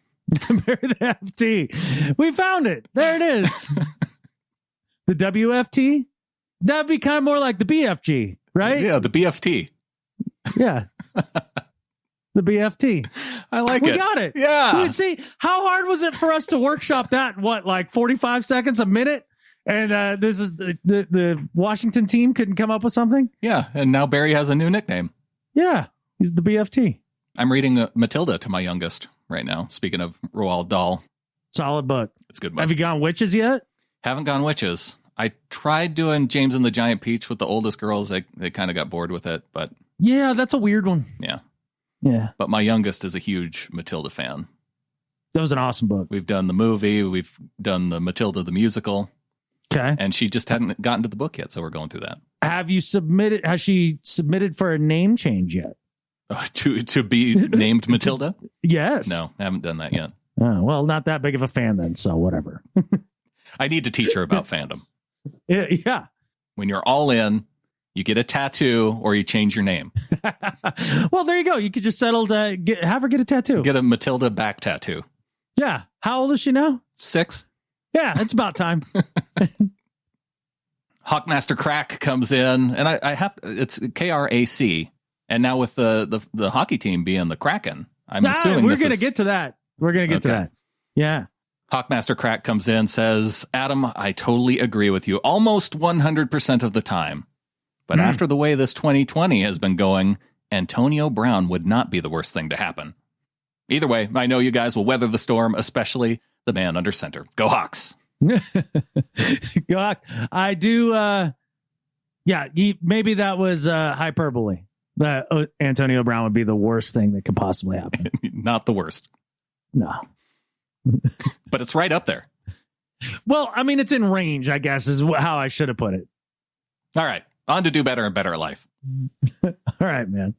Bury the FT. We found it. There it is. The WFT? That'd be kind of more like the BFG, right? Yeah, the BFT. Yeah. The BFT. I like it. We got it. Yeah. See, how hard was it for us to workshop that? What, like 45 seconds, a minute? And this is the Washington team couldn't come up with something? Yeah, and now Barry has a new nickname. Yeah, he's the BFT. I'm reading Matilda to my youngest right now. Speaking of Roald Dahl. Solid book. It's a good book. Have you gone witches yet? Haven't gone witches. I tried doing James and the Giant Peach with the oldest girls. They kind of got bored with it, but... Yeah, that's a weird one. Yeah. Yeah. But my youngest is a huge Matilda fan. That was an awesome book. We've done the movie. We've done the Matilda the musical. Okay. And she just hadn't gotten to the book yet, so we're going through that. Has she submitted for a name change yet? To be named Matilda? Yes. No, I haven't done that yet. Oh, well, not that big of a fan then, so whatever. I need to teach her about fandom. Yeah. When you're all in, you get a tattoo or you change your name. Well, there you go. You could just settle to have her get a tattoo. Get a Matilda back tattoo. Yeah. How old is she now? 6. Yeah, it's about time. Hawkmaster Crack comes in, and it's KRAC, and now with the hockey team being the Kraken, I'm assuming we're going to get to that. We're going to get to that. Yeah. Hawkmaster Crack comes in, says, Adam, I totally agree with you almost 100% of the time. But after the way this 2020 has been going, Antonio Brown would not be the worst thing to happen. Either way, I know you guys will weather the storm, especially the man under center. Go Hawks. Go Hawks. I do. Maybe that was hyperbole. That Antonio Brown would be the worst thing that could possibly happen. Not the worst. No. But it's right up there. Well, I mean, it's in range, I guess, is how I should have put it. All right. On to do better and better at life. All right, man.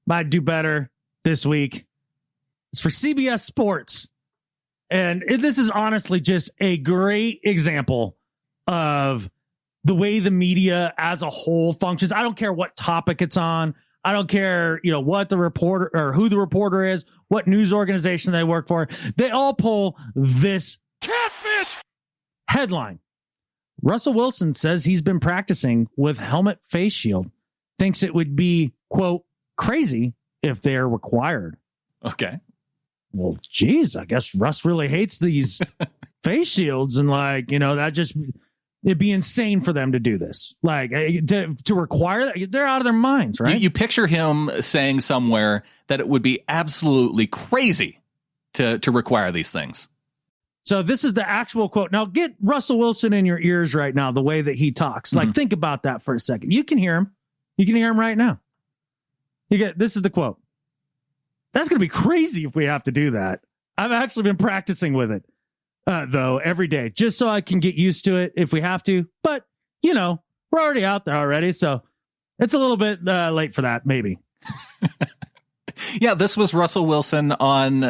My do better this week is for CBS Sports. And this is honestly just a great example of the way the media as a whole functions. I don't care what topic it's on. I don't care, what the reporter or who the reporter is, what news organization they work for. They all pull this catfish headline. Russell Wilson says he's been practicing with helmet face shield. Thinks it would be, quote, crazy if they're required. Okay. Well, geez, I guess Russ really hates these face shields. And that just, it'd be insane for them to do this. To require that, they're out of their minds, right? You picture him saying somewhere that it would be absolutely crazy to require these things. So this is the actual quote. Now get Russell Wilson in your ears right now, the way that he talks. Think about that for a second. You can hear him. You can hear him right now. This is the quote. That's going to be crazy if we have to do that. I've actually been practicing with it, though, every day, just so I can get used to it if we have to. But, we're already out there already. So it's a little bit late for that, maybe. Yeah, this was Russell Wilson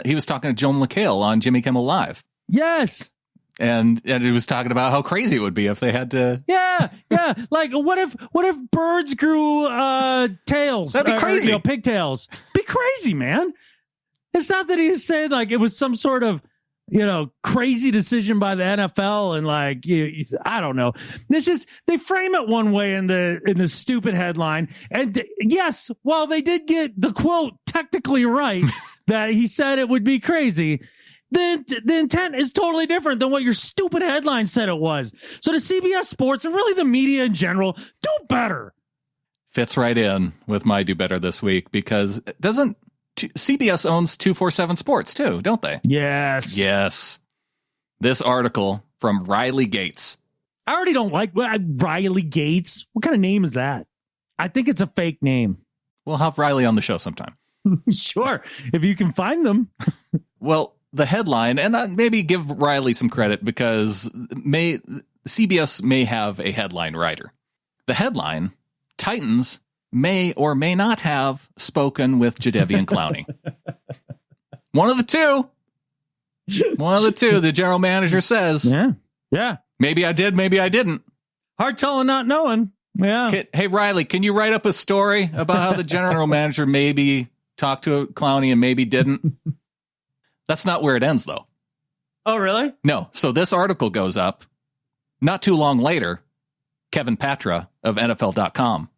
he was talking to Joan McHale on Jimmy Kimmel Live. Yes. And he was talking about how crazy it would be if they had to. Yeah. Like, what if birds grew tails? That'd be crazy. Pigtails. Be crazy, man. It's not that he's saying like it was some sort of crazy decision by the NFL and I don't know. It's just they frame it one way in the stupid headline. And yes, while they did get the quote technically right that he said it would be crazy, the intent is totally different than what your stupid headline said it was. So the CBS Sports and really the media in general, do better. Fits right in with my do better this week because doesn't CBS owns 247 Sports too, don't they? Yes. Yes. This article from Riley Gates. I already don't like Riley Gates. What kind of name is that? I think it's a fake name. We'll have Riley on the show sometime. Sure, if you can find them. Well, the headline, and maybe give Riley some credit because CBS may have a headline writer. The headline, Titans may or may not have spoken with Jadeveon Clowney. One of the two. The general manager says. Yeah. Maybe I did, maybe I didn't. Hard telling, not knowing. Yeah. Hey, Riley, can you write up a story about how the general manager maybe talked to Clowney and maybe didn't? That's not where it ends, though. Oh, really? No. So this article goes up not too long later. Kevin Patra of NFL.com.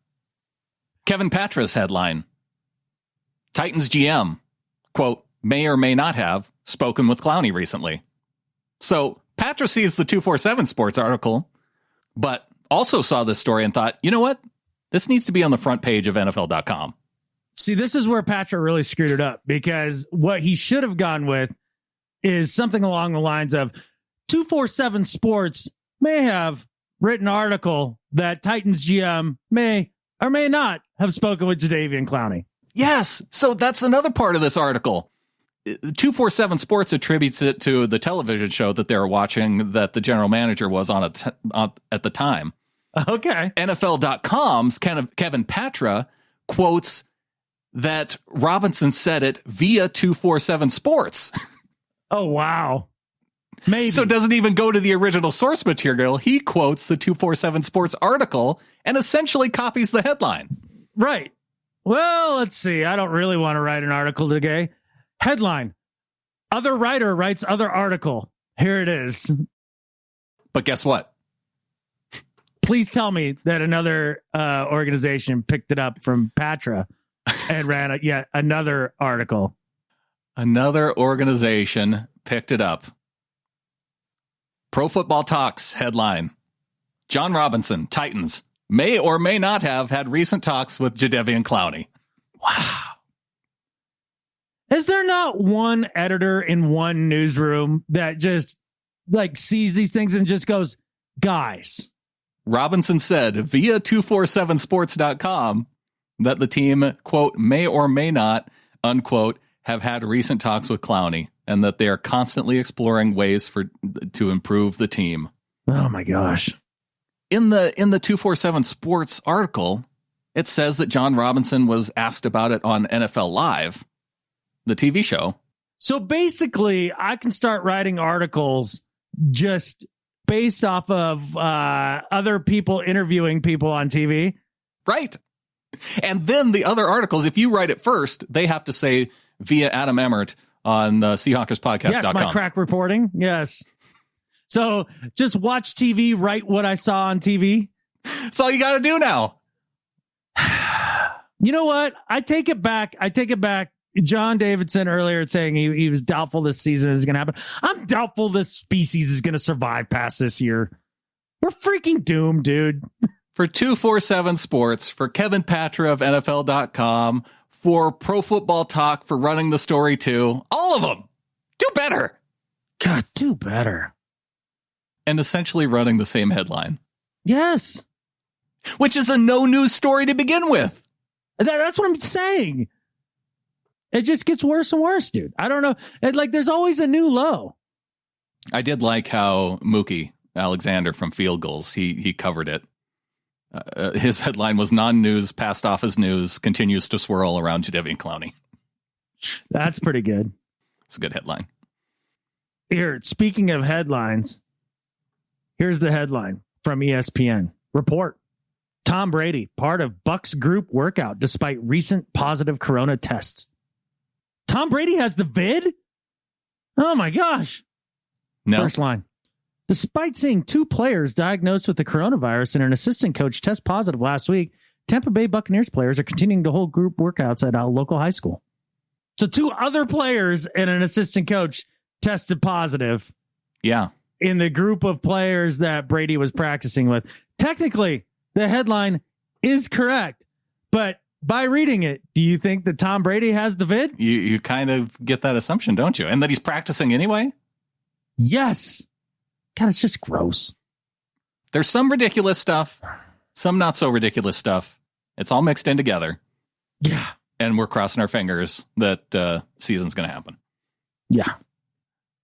Kevin Patra's headline, Titans GM, quote, may or may not have spoken with Clowney recently. So Patra sees the 247 Sports article, but also saw this story and thought, you know what? This needs to be on the front page of NFL.com. See, this is where Patra really screwed it up, because what he should have gone with is something along the lines of 247 Sports may have written an article that Titans GM may or may not have spoken with Jadeveon Clowney. Yes. So that's another part of this article. 247 Sports attributes it to the television show that they were watching that the general manager was on at the time. Okay. NFL.com's Kevin Patra quotes that Robinson said it via 247 Sports. Oh, wow. Maybe. So it doesn't even go to the original source material. He quotes the 247 Sports article and essentially copies the headline. Right. Well, let's see. I don't really want to write an article today. Headline, other writer writes other article. Here it is. But guess what? Please tell me that another organization picked it up from Patra and ran yet another article. Another organization picked it up. Pro Football Talks headline, John Robinson, Titans, may or may not have had recent talks with Jadeveon Clowney. Wow. Is there not one editor in one newsroom that just like sees these things and just goes, guys? Robinson said via 247sports.com that the team, quote, may or may not, unquote, have had recent talks with Clowney and that they are constantly exploring ways to improve the team. Oh, my gosh. In the 247 Sports article, it says that John Robinson was asked about it on NFL Live, the TV show. So basically, I can start writing articles just based off of other people interviewing people on TV. Right. And then the other articles, if you write it first, they have to say via Adam Emmert on the SeahawkersPodcast.com. Yes, my crack reporting. Yes. So just watch TV, write what I saw on TV. That's all you got to do now. You know what? I take it back. John Davidson earlier saying he was doubtful this season is going to happen. I'm doubtful this species is going to survive past this year. We're freaking doomed, dude. For 247 Sports, for Kevin Patra of NFL.com, for Pro Football Talk, for running the story too, all of them. Do better. God, do better. And essentially running the same headline. Yes. Which is a no news story to begin with. That's what I'm saying. It just gets worse and worse, dude. I don't know. There's always a new low. I did like how Mookie Alexander from Field Goals, he covered it. His headline was non-news, passed off as news, continues to swirl around Jadeveon Clowney. That's pretty good. It's a good headline. Here, speaking of headlines, here's the headline from ESPN. Report. Tom Brady, part of Bucs group workout despite recent positive corona tests. Tom Brady has the vid? Oh my gosh. No. First line. Despite seeing two players diagnosed with the coronavirus and an assistant coach test positive last week, Tampa Bay Buccaneers players are continuing to hold group workouts at a local high school. So two other players and an assistant coach tested positive. Yeah. In the group of players that Brady was practicing with. Technically, the headline is correct, but by reading it, do you think that Tom Brady has the vid? You kind of get that assumption, don't you? And that he's practicing anyway? Yes. God, it's just gross. There's some ridiculous stuff, some not so ridiculous stuff. It's all mixed in together. Yeah. And we're crossing our fingers that season's going to happen. Yeah.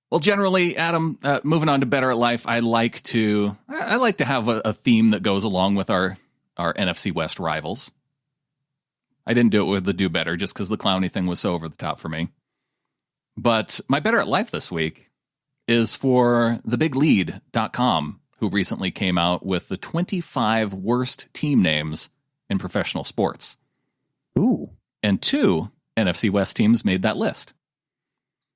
Well, generally, Adam, moving on to Better at Life, I like to have a theme that goes along with our NFC West rivals. I didn't do it with the Do Better just because the Clowney thing was so over the top for me. But my Better at Life this week is for thebiglead.com, who recently came out with the 25 worst team names in professional sports. Ooh. And 2 NFC West teams made that list.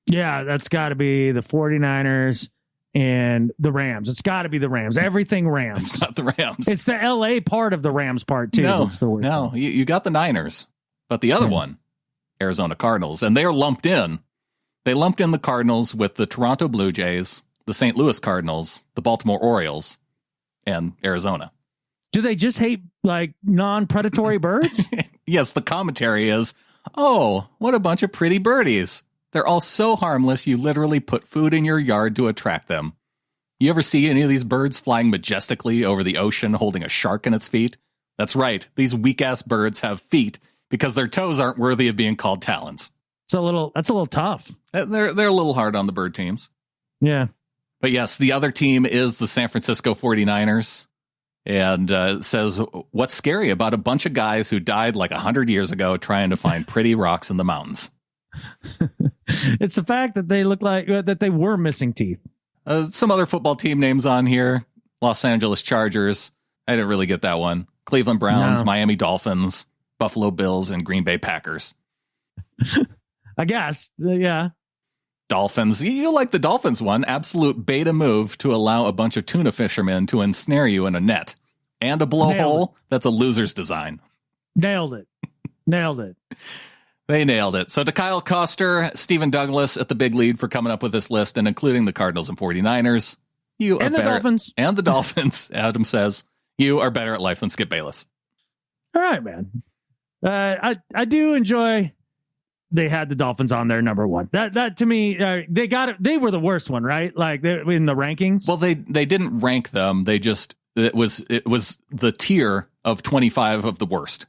Yeah, that's got to be the 49ers and the Rams. It's got to be the Rams. Everything Rams. It's not the Rams. It's the LA part of the Rams part, too. No, you got the Niners. But the other one, Arizona Cardinals, and they are lumped in. They lumped in the Cardinals with the Toronto Blue Jays, the St. Louis Cardinals, the Baltimore Orioles, and Arizona. Do they just hate, like, non-predatory birds? Yes, the commentary is, oh, what a bunch of pretty birdies. They're all so harmless, you literally put food in your yard to attract them. You ever see any of these birds flying majestically over the ocean holding a shark in its feet? That's right, these weak-ass birds have feet because their toes aren't worthy of being called talons. That's a little tough. They're a little hard on the bird teams. Yeah. But yes, the other team is the San Francisco 49ers. And says, what's scary about a bunch of guys who died like 100 years ago trying to find pretty rocks in the mountains? It's the fact that they look like that they were missing teeth. Some other football team names on here. Los Angeles Chargers. I didn't really get that one. Cleveland Browns, no. Miami Dolphins, Buffalo Bills, and Green Bay Packers. I guess. Yeah. Dolphins. You like the Dolphins one. Absolute beta move to allow a bunch of tuna fishermen to ensnare you in a net. And a blowhole. That's a loser's design. Nailed it. They nailed it. So to Kyle Koster, Stephen Douglas at the Big Lead for coming up with this list and including the Cardinals and 49ers. You are and the better. Dolphins. And the Dolphins, Adam says. You are better at life than Skip Bayless. All right, man. I do enjoy... They had the Dolphins on their number one. That to me, they got it. They were the worst one, right? Like in the rankings. Well, they didn't rank them. They just it was the tier of 25 of the worst.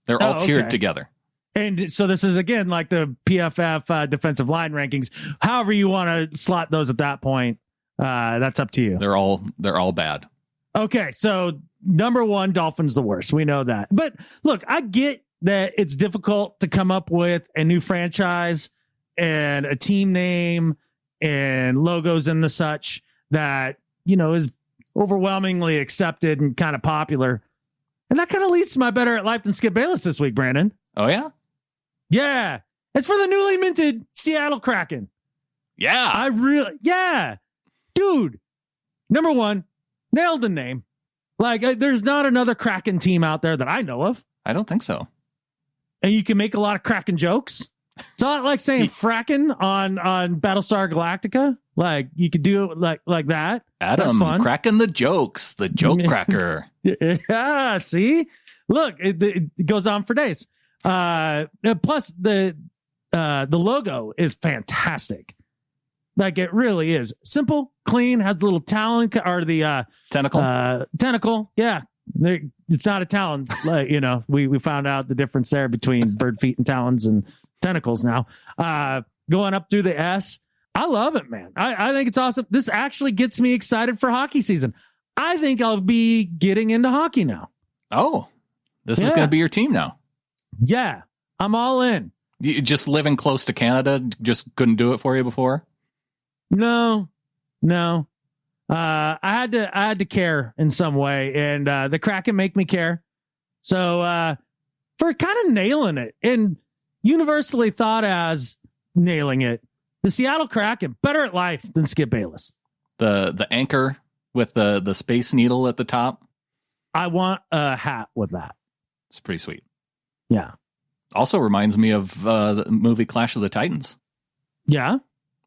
They're all tiered together. And so this is again like the PFF defensive line rankings. However you want to slot those at that point, that's up to you. They're all bad. Okay, so number one, Dolphins the worst. We know that. But look, I get that it's difficult to come up with a new franchise and a team name and logos and the such that, is overwhelmingly accepted and kind of popular. And that kind of leads to my better at life than Skip Bayless this week, Brandon. Oh, yeah? Yeah. It's for the newly minted Seattle Kraken. Yeah. Dude, number one, nailed the name. Like, there's not another Kraken team out there that I know of. I don't think so. And you can make a lot of Kraken jokes. It's not like saying frackin' on Battlestar Galactica. Like you could do it like that. Adam, cracking the jokes, the joke cracker. Yeah, see? Look, it goes on for days. Plus the logo is fantastic. Like it really is. Simple, clean, has the little talon or the tentacle. Tentacle, yeah. It's not a talon, like, we found out the difference there between bird feet and talons and tentacles now. Going up through the S. I love it, man. I think it's awesome. This actually gets me excited for hockey season. I think I'll be getting into hockey now. Oh, this is going to be your team now. Yeah, I'm all in. You just living close to Canada just couldn't do it for you before? No. I had to care in some way, and the Kraken make me care. So for kind of nailing it and universally thought as nailing it, the Seattle Kraken better at life than Skip Bayless. The anchor with the space needle at the top. I want a hat with that. It's pretty sweet. Yeah. Also reminds me of the movie Clash of the Titans. Yeah.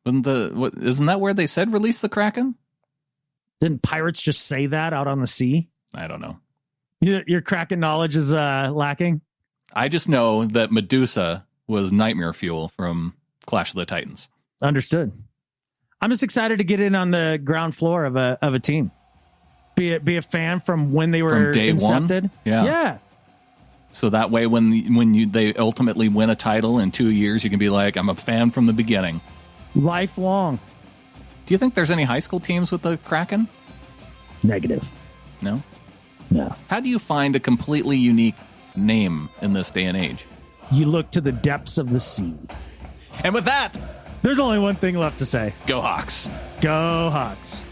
Isn't that where they said release the Kraken? Didn't pirates just say that out on the sea? I don't know. Your Kraken knowledge is lacking. I just know that Medusa was nightmare fuel from Clash of the Titans. Understood. I'm just excited to get in on the ground floor of a team. Be a fan from when they were from day incepted. One? Yeah. So that way, when they ultimately win a title in 2 years, you can be like, I'm a fan from the beginning. Lifelong. Do you think there's any high school teams with the Kraken? Negative. No? No. How do you find a completely unique name in this day and age? You look to the depths of the sea. And with that, there's only one thing left to say. Go Hawks. Go Hawks.